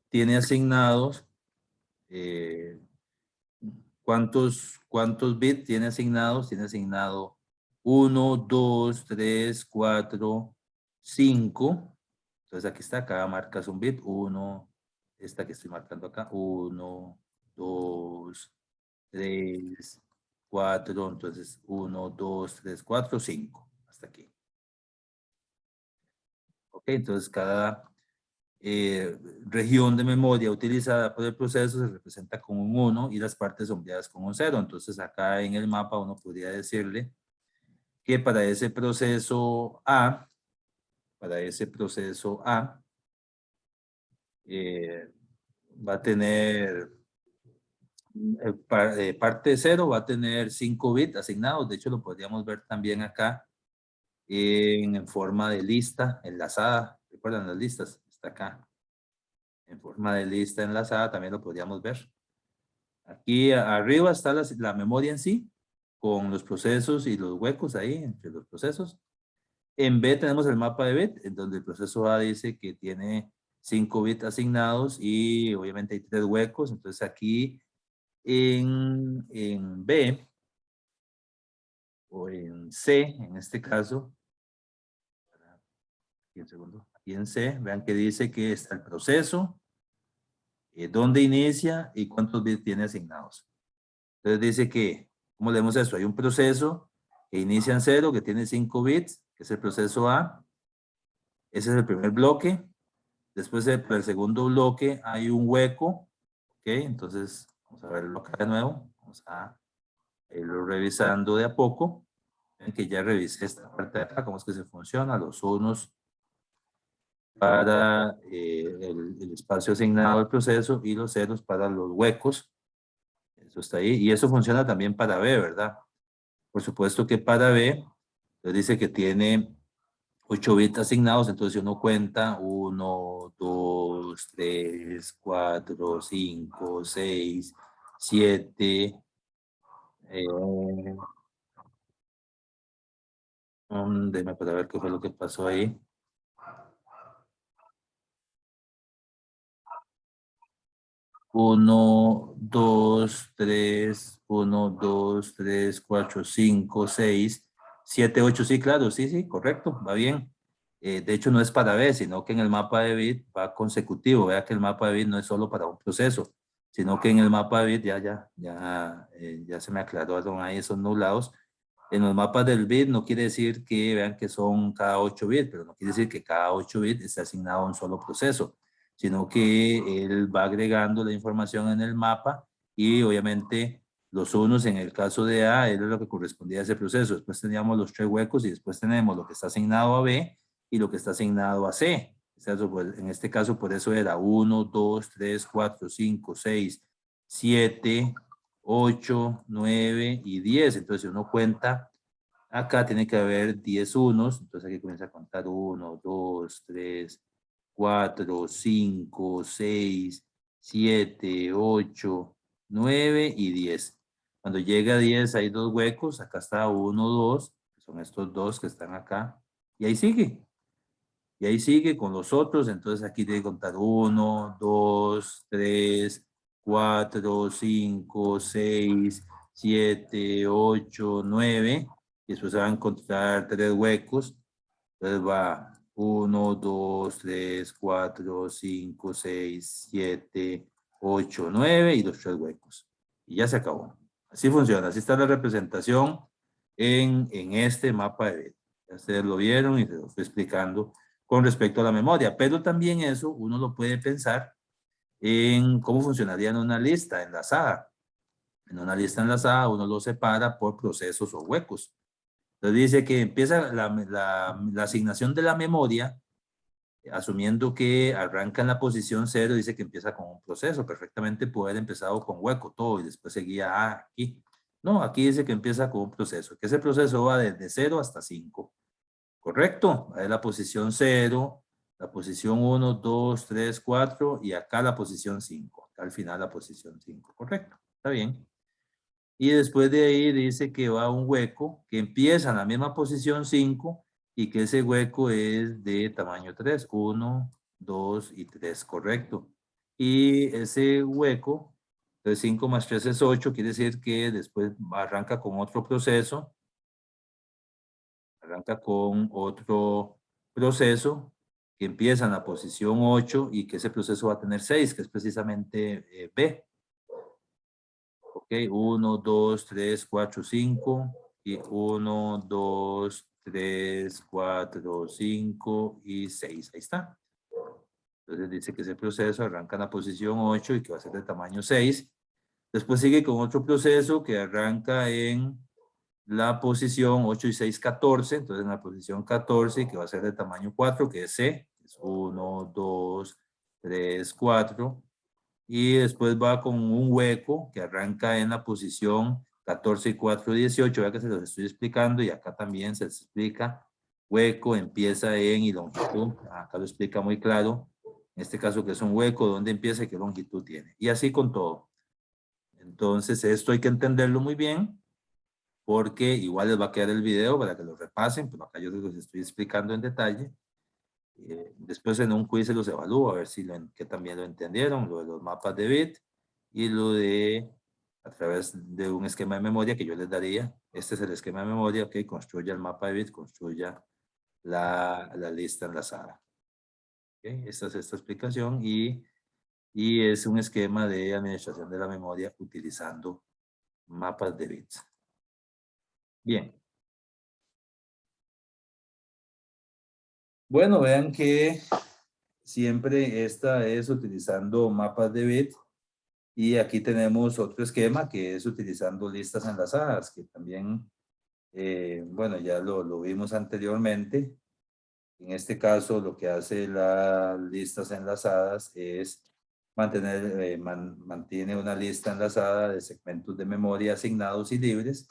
tiene asignados, ¿cuántos bits tiene asignados? Tiene asignado 1, 2, 3, 4, 5. Entonces aquí está, cada marca es un bit. 1, esta que estoy marcando acá, 1, 2, 3, 4. Entonces 1, 2, 3, 4, 5. Hasta aquí. Ok, entonces cada región de memoria utilizada por el proceso se representa con un 1 y las partes sombreadas con un 0. Entonces acá en el mapa uno podría decirle que para ese proceso A, va a tener, parte 0 va a tener 5 bits asignados. De hecho lo podríamos ver también acá en forma de lista enlazada. ¿Recuerdan las listas? Está acá. En forma de lista enlazada también lo podríamos ver. Aquí arriba está la memoria en sí, con los procesos y los huecos ahí entre los procesos. En B tenemos el mapa de bit, en donde el proceso A dice que tiene 5 bits asignados y obviamente hay 3 huecos. Entonces aquí en B o en C, en este caso, aquí en C, vean que dice que está el proceso, dónde inicia y cuántos bits tiene asignados. Entonces dice que, ¿cómo leemos esto? Hay un proceso que inicia en 0, que tiene 5 bits, que es el proceso A. Ese es el primer bloque. Después para el segundo bloque hay un hueco. ¿Ok? Entonces, vamos a verlo acá de nuevo. Vamos a irlo revisando de a poco. Ven que ya revisé esta parte de acá, cómo es que se funciona. Los unos para el espacio asignado al proceso y los ceros para los huecos. Eso está ahí. Y eso funciona también para B, ¿verdad? Por supuesto que para B, nos dice que tiene 8 bits asignados, entonces si uno cuenta 1, 2, 3, 4, 5, 6, 7, déjame para ver qué fue lo que pasó ahí. 1, 2, 3, 1, 2, 3, 4, 5, 6, 7, 8, sí, claro, sí, correcto, va bien. De hecho, no es para B, sino que en el mapa de bit va consecutivo. Vea que el mapa de bit no es solo para un proceso, sino que en el mapa de bit ya se me aclararon ahí esos nublados. En los mapas del bit no quiere decir que vean que son cada 8 bits, pero no quiere decir que cada 8 bits está asignado a un solo proceso, sino que él va agregando la información en el mapa y obviamente los unos en el caso de A es lo que correspondía a ese proceso. Después teníamos los 3 huecos y después tenemos lo que está asignado a B y lo que está asignado a C. En este caso por eso era 1, 2, 3, 4, 5, 6, 7, 8, 9 y 10. Entonces si uno cuenta, acá tiene que haber 10 unos. Entonces aquí comienza a contar 1, 2, 3, 4, 5, 6, 7, 8, 9 y 10. Cuando llega a 10 hay 2 huecos. Acá está 1, 2, que son estos 2 que están acá. Y ahí sigue. Y ahí sigue con los otros. Entonces aquí tiene que contar 1, 2, 3, 4, 5, 6, 7, 8, 9. Y después se van a encontrar 3 huecos. Entonces va 1, 2, 3, 4, 5, 6, 7, 8, 9 y los 3 huecos. Y ya se acabó. Así funciona. Así está la representación en este mapa de Venn. Ya ustedes lo vieron y se lo estoy explicando con respecto a la memoria. Pero también eso uno lo puede pensar en cómo funcionaría en una lista enlazada. En una lista enlazada uno lo separa por procesos o huecos. Entonces dice que empieza la asignación de la memoria, asumiendo que arranca en la posición 0, dice que empieza con un proceso. Perfectamente puede haber empezado con hueco todo y después seguía aquí. No, aquí dice que empieza con un proceso, que ese proceso va desde 0 hasta 5. ¿Correcto? Ahí la posición 0, la posición 1, 2, 3, 4 y acá la posición 5. Acá al final la posición 5. ¿Correcto? Está bien. Y después de ahí dice que va un hueco que empieza en la misma posición 5 y que ese hueco es de tamaño 3. 1, 2 y 3, correcto. Y ese hueco, entonces 5 más 3 es 8, quiere decir que después arranca con otro proceso. Arranca con otro proceso que empieza en la posición 8 y que ese proceso va a tener 6, que es precisamente B. Ok, 1, 2, 3, 4, 5 y 1, 2, 3, 4, 5 y 6. Ahí está. Entonces dice que ese proceso arranca en la posición 8 y que va a ser de tamaño 6. Después sigue con otro proceso que arranca en la posición 8 y 6, 14. Entonces en la posición 14 que va a ser de tamaño 4, que es C. Es 1, 2, 3, 4. Y después va con un hueco que arranca en la posición 14 y 4, 18. Vea que se los estoy explicando y acá también se explica. Hueco empieza en y longitud. Acá lo explica muy claro. En este caso que es un hueco, dónde empieza y qué longitud tiene. Y así con todo. Entonces esto hay que entenderlo muy bien porque igual les va a quedar el video para que lo repasen, pero acá yo les estoy explicando en detalle. Después en un quiz se los evalúo a ver si que también lo entendieron, lo de los mapas de bit y lo de a través de un esquema de memoria que yo les daría. Este es el esquema de memoria, ok, construya el mapa de bit, construya la lista enlazada. Okay, esta es esta explicación y es un esquema de administración de la memoria utilizando mapas de bits. Bien. Bueno, vean que siempre esta es utilizando mapas de bit y aquí tenemos otro esquema que es utilizando listas enlazadas, que también, bueno, ya lo vimos anteriormente. En este caso, lo que hace las listas enlazadas es mantiene una lista enlazada de segmentos de memoria asignados y libres,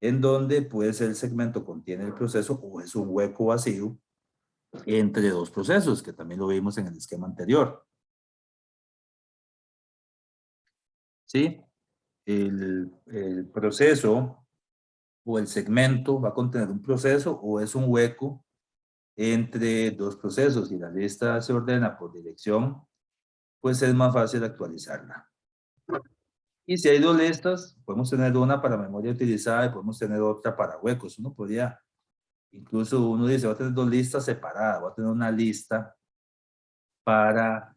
en donde pues el segmento contiene el proceso o es un hueco vacío entre dos procesos, que también lo vimos en el esquema anterior. ¿Sí? El proceso o el segmento va a contener un proceso o es un hueco entre dos procesos. Si la lista se ordena por dirección, pues es más fácil actualizarla. Y si hay dos listas, podemos tener una para memoria utilizada y podemos tener otra para huecos. Uno podría, incluso uno dice, voy a tener dos listas separadas, voy a tener una lista para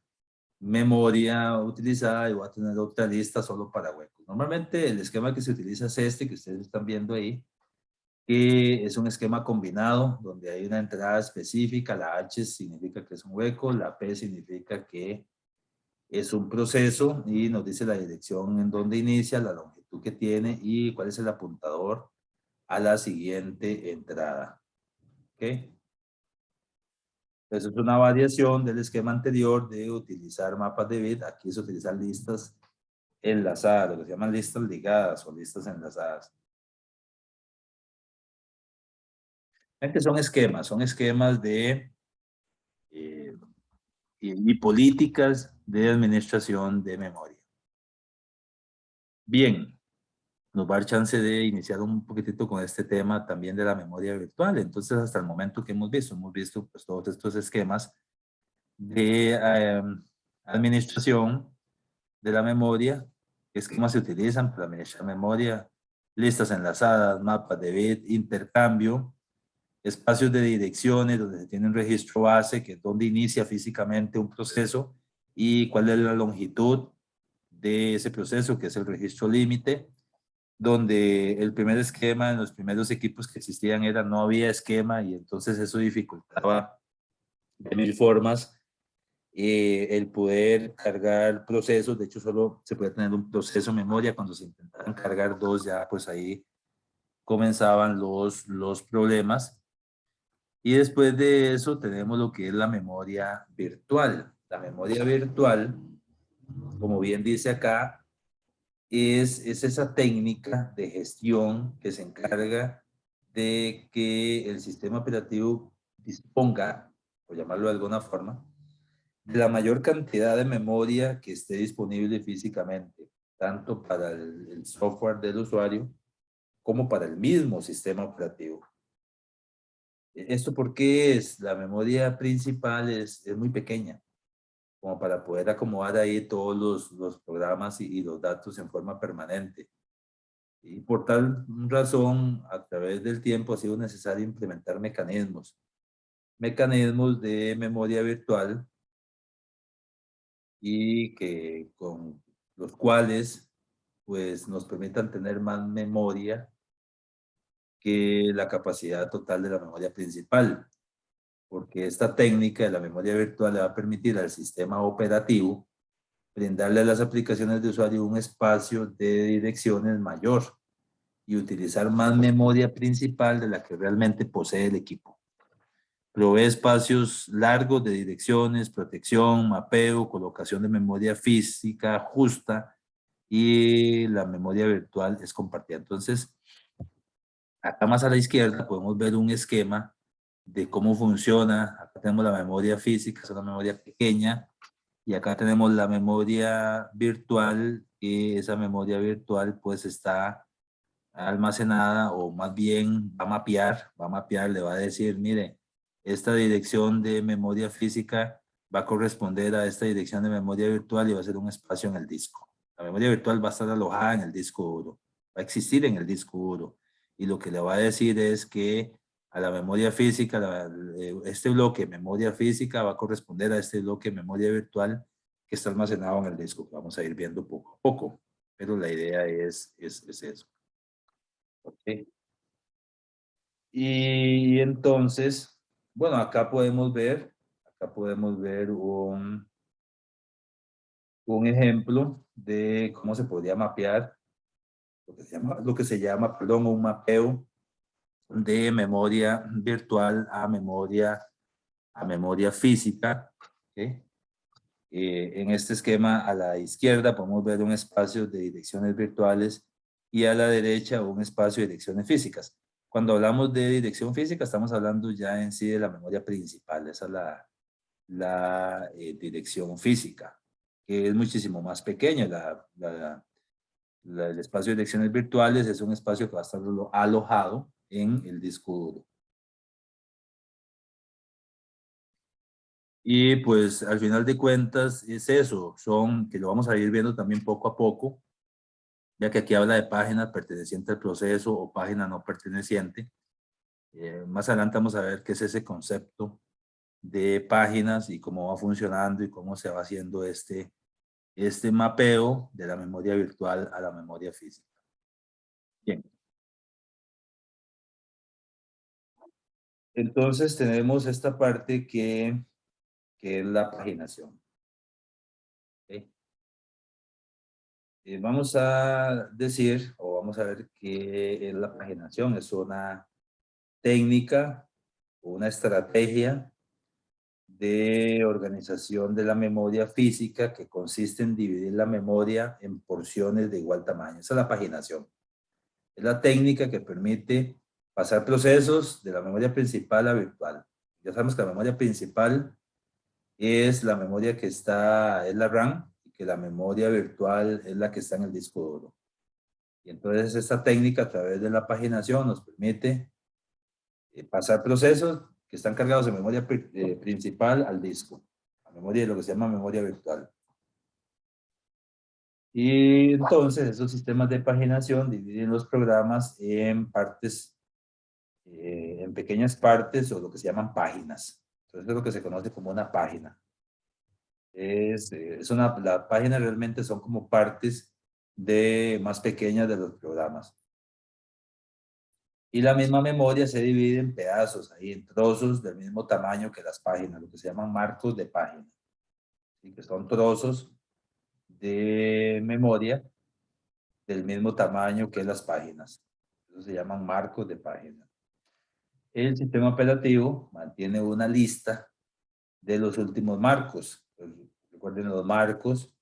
memoria utilizada y voy a tener otra lista solo para huecos. Normalmente el esquema que se utiliza es este que ustedes están viendo ahí, que es un esquema combinado donde hay una entrada específica, la H significa que es un hueco, la P significa que es un proceso y nos dice la dirección en donde inicia, la longitud que tiene y cuál es el apuntador a la siguiente entrada. ¿Ok? Entonces es una variación del esquema anterior de utilizar mapas de bit. Aquí se utilizan listas enlazadas, lo que se llaman listas ligadas o listas enlazadas. Ven que son esquemas de y políticas de administración de memoria. Bien, nos va a dar chance de iniciar un poquitito con este tema también de la memoria virtual. Entonces, hasta el momento que hemos visto pues todos estos esquemas de administración de la memoria, qué esquemas se utilizan para administrar memoria, listas enlazadas, mapas de bit, intercambio, espacios de direcciones donde se tiene un registro base, que es donde inicia físicamente un proceso, y cuál es la longitud de ese proceso, que es el registro límite, donde el primer esquema en los primeros equipos que existían era no había esquema, y entonces eso dificultaba de mil formas el poder cargar procesos. De hecho, solo se puede tener un proceso memoria. Cuando se intentaban cargar dos, ya pues ahí comenzaban los problemas. Y después de eso tenemos lo que es la memoria virtual. La memoria virtual, como bien dice acá, es esa técnica de gestión que se encarga de que el sistema operativo disponga, por llamarlo de alguna forma, de la mayor cantidad de memoria que esté disponible físicamente, tanto para el software del usuario como para el mismo sistema operativo. ¿Esto porque es? La memoria principal es muy pequeña, como para poder acomodar ahí todos los programas y los datos en forma permanente. Y por tal razón, a través del tiempo ha sido necesario implementar mecanismos de memoria virtual, y que con los cuales pues nos permitan tener más memoria que la capacidad total de la memoria principal, porque esta técnica de la memoria virtual le va a permitir al sistema operativo brindarle a las aplicaciones de usuario un espacio de direcciones mayor y utilizar más memoria principal de la que realmente posee el equipo. Provee espacios largos de direcciones, protección, mapeo, colocación de memoria física justa, y la memoria virtual es compartida. Entonces, acá más a la izquierda podemos ver un esquema de cómo funciona. Acá tenemos la memoria física, es una memoria pequeña, y acá tenemos la memoria virtual, y esa memoria virtual pues está almacenada, o más bien va a mapear, le va a decir, mire, esta dirección de memoria física va a corresponder a esta dirección de memoria virtual, y va a ser un espacio en el disco. La memoria virtual va a estar alojada en el disco duro, va a existir en el disco duro, y lo que le va a decir es que a la memoria física, este bloque de memoria física va a corresponder a este bloque de memoria virtual que está almacenado en el disco. Vamos a ir viendo poco a poco, pero la idea es eso. ¿Okay? Y entonces, bueno, acá podemos ver un ejemplo de cómo se podría mapear lo que se llama, perdón, un mapeo de memoria virtual a memoria física. ¿Okay? En este esquema, a la izquierda podemos ver un espacio de direcciones virtuales, y a la derecha un espacio de direcciones físicas. Cuando hablamos de dirección física, estamos hablando ya en sí de la memoria principal. Esa es la dirección física, que es muchísimo más pequeña. El espacio de direcciones virtuales es un espacio que va a estar alojado en el disco duro. Y pues al final de cuentas es eso, que lo vamos a ir viendo también poco a poco, ya que aquí habla de página perteneciente al proceso o página no perteneciente. Más adelante vamos a ver qué es ese concepto de páginas y cómo va funcionando y cómo se va haciendo este mapeo de la memoria virtual a la memoria física. Bien, entonces tenemos esta parte que es la paginación. ¿Okay? Vamos a decir, o vamos a ver qué es la paginación. Es una técnica, una estrategia de organización de la memoria física que consiste en dividir la memoria en porciones de igual tamaño. Esa es la paginación. Es la técnica que permite pasar procesos de la memoria principal a virtual. Ya sabemos que la memoria principal es la memoria que es la RAM, y que la memoria virtual es la que está en el disco duro. Y entonces esta técnica, a través de la paginación, nos permite pasar procesos que están cargados de memoria principal al disco, a memoria de lo que se llama memoria virtual. Y entonces esos sistemas de paginación dividen los programas en partes, en pequeñas partes o lo que se llaman páginas. Entonces es lo que se conoce como una página. La página realmente son como partes más pequeñas de los programas. Y la misma memoria se divide en pedazos, ahí en trozos del mismo tamaño que las páginas, lo que se llaman marcos de página, y que son trozos de memoria del mismo tamaño que las páginas. Eso se llaman marcos de página. El sistema operativo mantiene una lista de los últimos marcos. Pues, recuerden, los marcos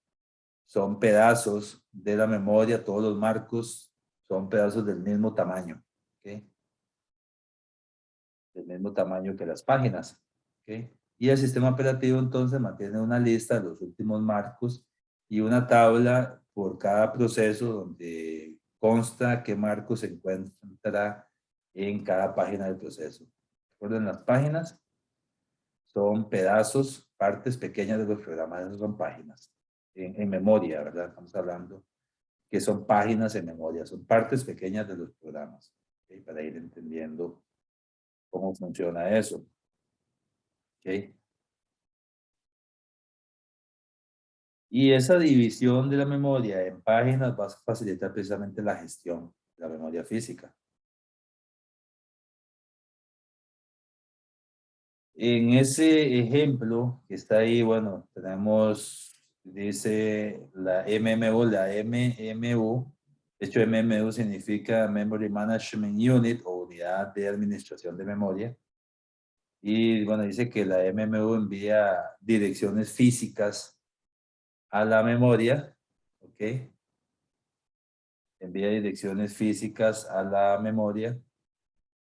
son pedazos de la memoria, todos los marcos son pedazos del mismo tamaño, ¿ok? Del mismo tamaño que las páginas, ¿ok? Y el sistema operativo entonces mantiene una lista de los últimos marcos y una tabla por cada proceso donde consta qué marco se encuentra en cada página del proceso. Recuerden, las páginas son pedazos, partes pequeñas de los programas, esas son páginas en memoria, ¿verdad? Estamos hablando que son páginas en memoria, son partes pequeñas de los programas, ¿okay? Para ir entendiendo cómo funciona eso. ¿Okay? Y esa división de la memoria en páginas va a facilitar precisamente la gestión de la memoria física. En ese ejemplo que está ahí, bueno, tenemos, dice la MMU, la MMU. De hecho, MMU significa Memory Management Unit o Unidad de Administración de Memoria. Y bueno, dice que la MMU envía direcciones físicas a la memoria, ¿ok? Envía direcciones físicas a la memoria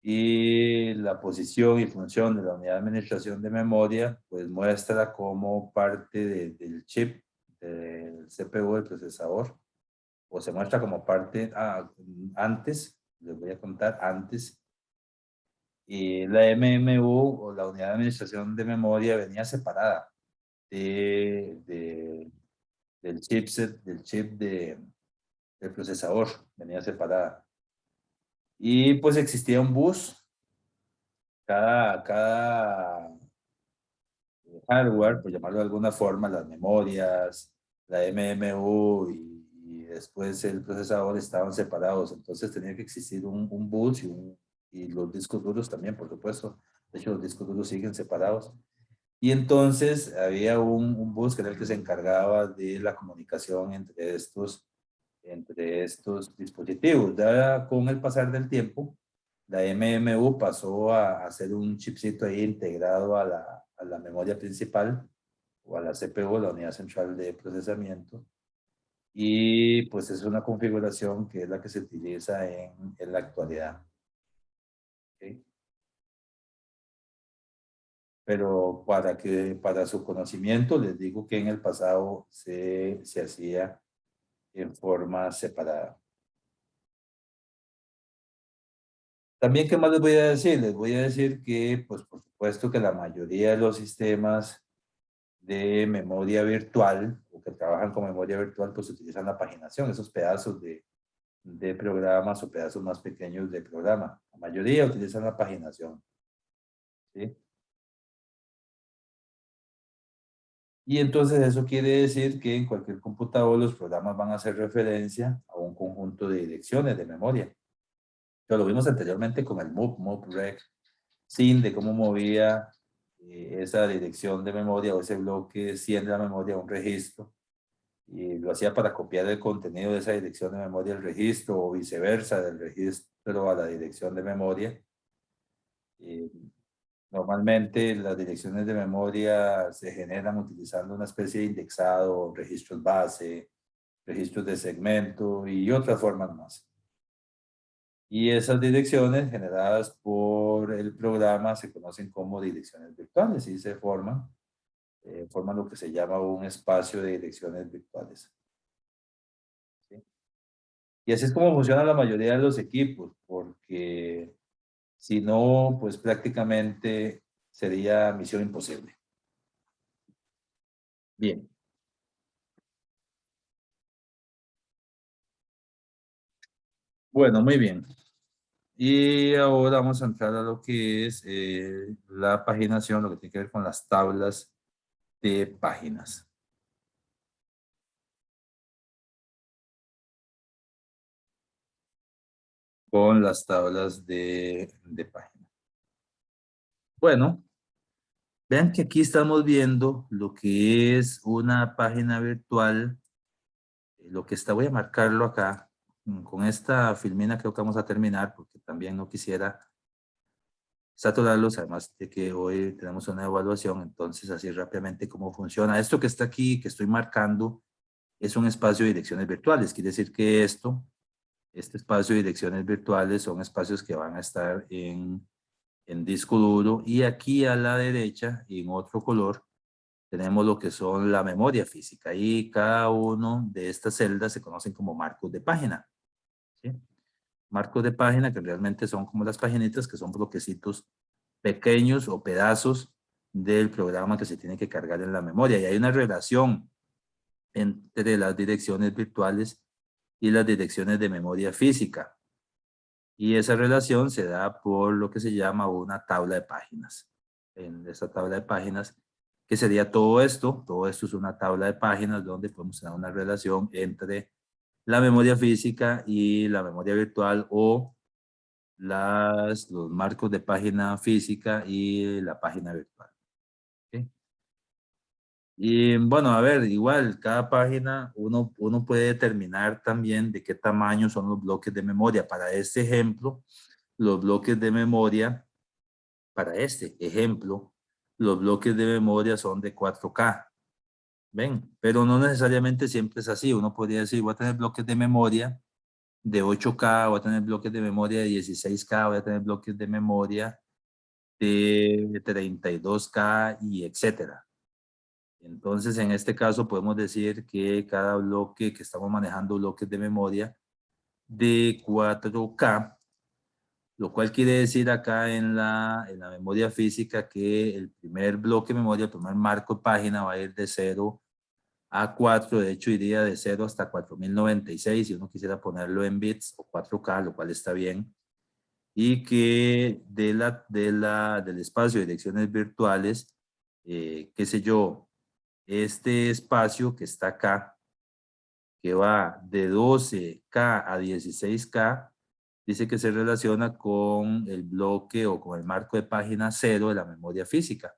y la posición y función de la unidad de administración de memoria, pues muestra como parte del chip del CPU, del procesador, o se muestra como parte, antes, les voy a contar, antes, y la MMU o la unidad de administración de memoria venía separada del chipset, del chip del procesador, venía separada. Y pues existía un bus, cada hardware, por llamarlo de alguna forma, las memorias, la MMU y después el procesador estaban separados. Entonces tenía que existir un bus y los discos duros también, por supuesto. De hecho, los discos duros siguen separados. Y entonces había un bus que era el que se encargaba de la comunicación entre estos dispositivos. Ya con el pasar del tiempo, la MMU pasó a ser un chipcito ahí integrado a la memoria principal o a la CPU, la unidad central de procesamiento. Y pues es una configuración que es la que se utiliza en la actualidad. ¿Okay? Pero para su conocimiento, les digo que en el pasado se hacía en forma separada. También, ¿qué más les voy a decir? Les voy a decir que, pues, por supuesto que la mayoría de los sistemas de memoria virtual o que trabajan con memoria virtual, pues utilizan la paginación, esos pedazos de programas o pedazos más pequeños de programa. La mayoría utilizan la paginación, ¿sí? Y entonces eso quiere decir que en cualquier computador los programas van a hacer referencia a un conjunto de direcciones de memoria. Pero lo vimos anteriormente con el move, sin de cómo movía esa dirección de memoria o ese bloque 100 de la memoria a un registro. Y lo hacía para copiar el contenido de esa dirección de memoria al registro o viceversa, del registro a la dirección de memoria. Y normalmente las direcciones de memoria se generan utilizando una especie de indexado, registros base, registros de segmento y otras formas más. Y esas direcciones generadas por el programa se conocen como direcciones virtuales y forman lo que se llama un espacio de direcciones virtuales. ¿Sí? Y así es como funciona la mayoría de los equipos, porque si no, pues prácticamente sería misión imposible. Bien. Bueno, muy bien. Y ahora vamos a entrar a lo que es la paginación, lo que tiene que ver con las tablas de páginas. Con las tablas de páginas. Bueno, vean que aquí estamos viendo lo que es una página virtual. Lo que está, voy a marcarlo acá. Con esta filmina creo que vamos a terminar porque también no quisiera saturarlos, además de que hoy tenemos una evaluación, entonces así rápidamente cómo funciona. Esto que está aquí, que estoy marcando, es un espacio de direcciones virtuales. Quiere decir que este espacio de direcciones virtuales son espacios que van a estar en disco duro, y aquí a la derecha, en otro color, tenemos lo que son la memoria física, y cada uno de estas celdas se conocen como marcos de página, ¿sí? Marcos de página que realmente son como las paginitas, que son bloquecitos pequeños o pedazos del programa que se tiene que cargar en la memoria. Y hay una relación entre las direcciones virtuales y las direcciones de memoria física. Y esa relación se da por lo que se llama una tabla de páginas. En esta tabla de páginas, que sería todo esto es una tabla de páginas donde podemos tener una relación entre la memoria física y la memoria virtual, o los marcos de página física y la página virtual. ¿Okay? Y bueno, a ver, igual, cada página uno puede determinar también de qué tamaño son los bloques de memoria. Para este ejemplo, los bloques de memoria, para este ejemplo, los bloques de memoria son de 4K. ¿Ven? Pero no necesariamente siempre es así. Uno podría decir, voy a tener bloques de memoria de 8K, voy a tener bloques de memoria de 16K, voy a tener bloques de memoria de 32K y etcétera. Entonces, en este caso podemos decir que cada bloque que estamos manejando, bloques de memoria de 4K, lo cual quiere decir acá en la memoria física que el primer bloque de memoria, el primer marco de página va a ir de 0 a 4, de hecho iría de 0 hasta 4096 si uno quisiera ponerlo en bits, o 4K, lo cual está bien. Y que del espacio de direcciones virtuales, qué sé yo, este espacio que está acá, que va de 12K a 16K, dice que se relaciona con el bloque o con el marco de página 0 de la memoria física.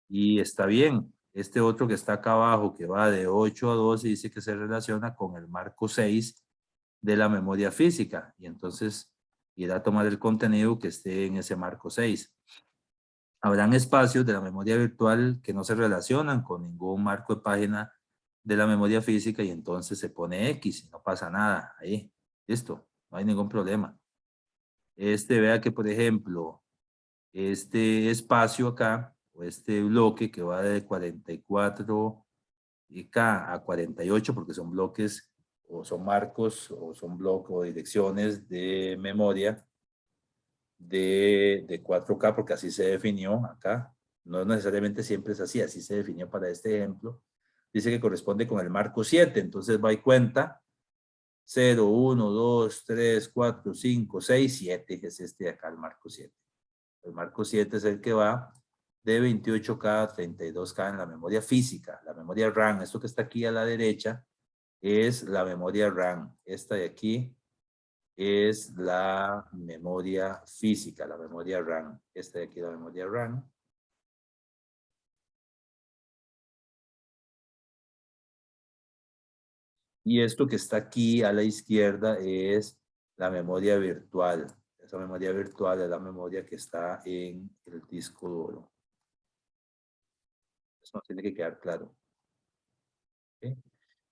Y está bien. Este otro que está acá abajo, que va de 8 a 12, dice que se relaciona con el marco 6 de la memoria física. Y entonces irá a tomar el contenido que esté en ese marco 6. Habrán espacios de la memoria virtual que no se relacionan con ningún marco de página de la memoria física, y entonces se pone X y no pasa nada ahí. Listo, no hay ningún problema. Vea que, por ejemplo, este espacio acá, o este bloque que va de 44K a 48, porque son bloques o son marcos o son bloques o direcciones de memoria de 4K, porque así se definió acá. No necesariamente siempre es así, así se definió para este ejemplo. Dice que corresponde con el marco 7, entonces va y cuenta 0, 1, 2, 3, 4, 5, 6, 7, que es este de acá, el marco 7. El marco 7 es el que va de 28K a 32K en la memoria física, la memoria RAM. Esto que está aquí a la derecha es la memoria RAM. Esta de aquí es la memoria física, la memoria RAM. Esta de aquí es la memoria RAM. Y esto que está aquí a la izquierda es la memoria virtual. Esa memoria virtual es la memoria que está en el disco duro. Eso nos tiene que quedar claro. ¿Okay?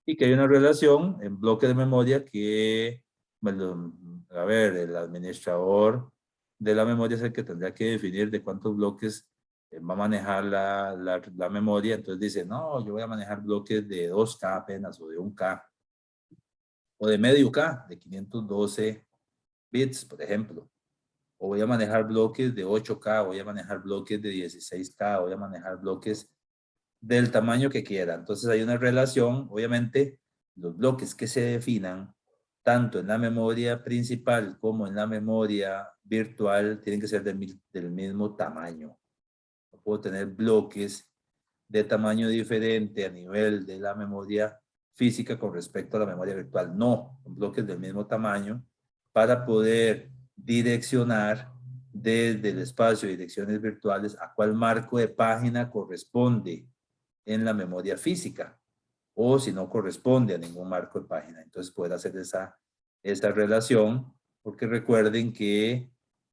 Y que hay una relación en bloque de memoria que, bueno, a ver, el administrador de la memoria es el que tendrá que definir de cuántos bloques va a manejar la memoria. Entonces dice, no, yo voy a manejar bloques de 2K apenas, o de 1K, o de medio K, de 512 bits, por ejemplo. O voy a manejar bloques de 8K, voy a manejar bloques de 16K, voy a manejar bloques del tamaño que quiera. Entonces hay una relación, obviamente, los bloques que se definan tanto en la memoria principal como en la memoria virtual, tienen que ser del mismo tamaño. No puedo tener bloques de tamaño diferente a nivel de la memoria física con respecto a la memoria virtual. No, son bloques del mismo tamaño para poder direccionar desde el espacio de direcciones virtuales a cuál marco de página corresponde en la memoria física o si no corresponde a ningún marco de página. Entonces poder hacer esa relación, porque recuerden que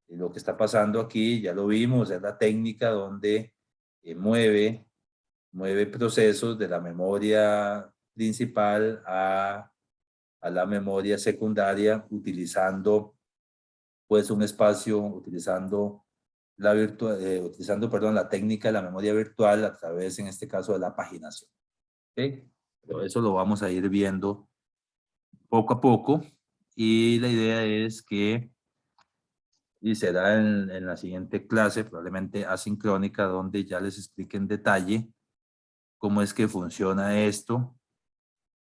lo que está pasando aquí, ya lo vimos, es la técnica donde mueve procesos de la memoria principal a la memoria secundaria utilizando pues un espacio, utilizando perdón, la técnica de la memoria virtual a través, en este caso, de la paginación. ¿Okay? Pero eso lo vamos a ir viendo poco a poco y la idea es que, y será en la siguiente clase, probablemente asincrónica, donde ya les explique en detalle cómo es que funciona esto.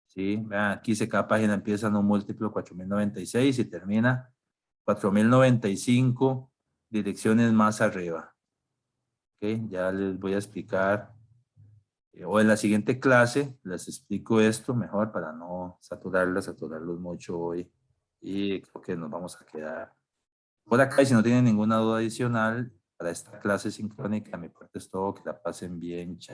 ¿Sí? Vean, aquí si cada página empieza en un múltiplo 4096 y termina 4095 direcciones más arriba. ¿Okay? Ya les voy a explicar, o en la siguiente clase les explico esto mejor para no saturarlos mucho hoy. Y creo que nos vamos a quedar por acá. Y si no tienen ninguna duda adicional para esta clase sincrónica, mi parte es todo. Que la pasen bien. Chao.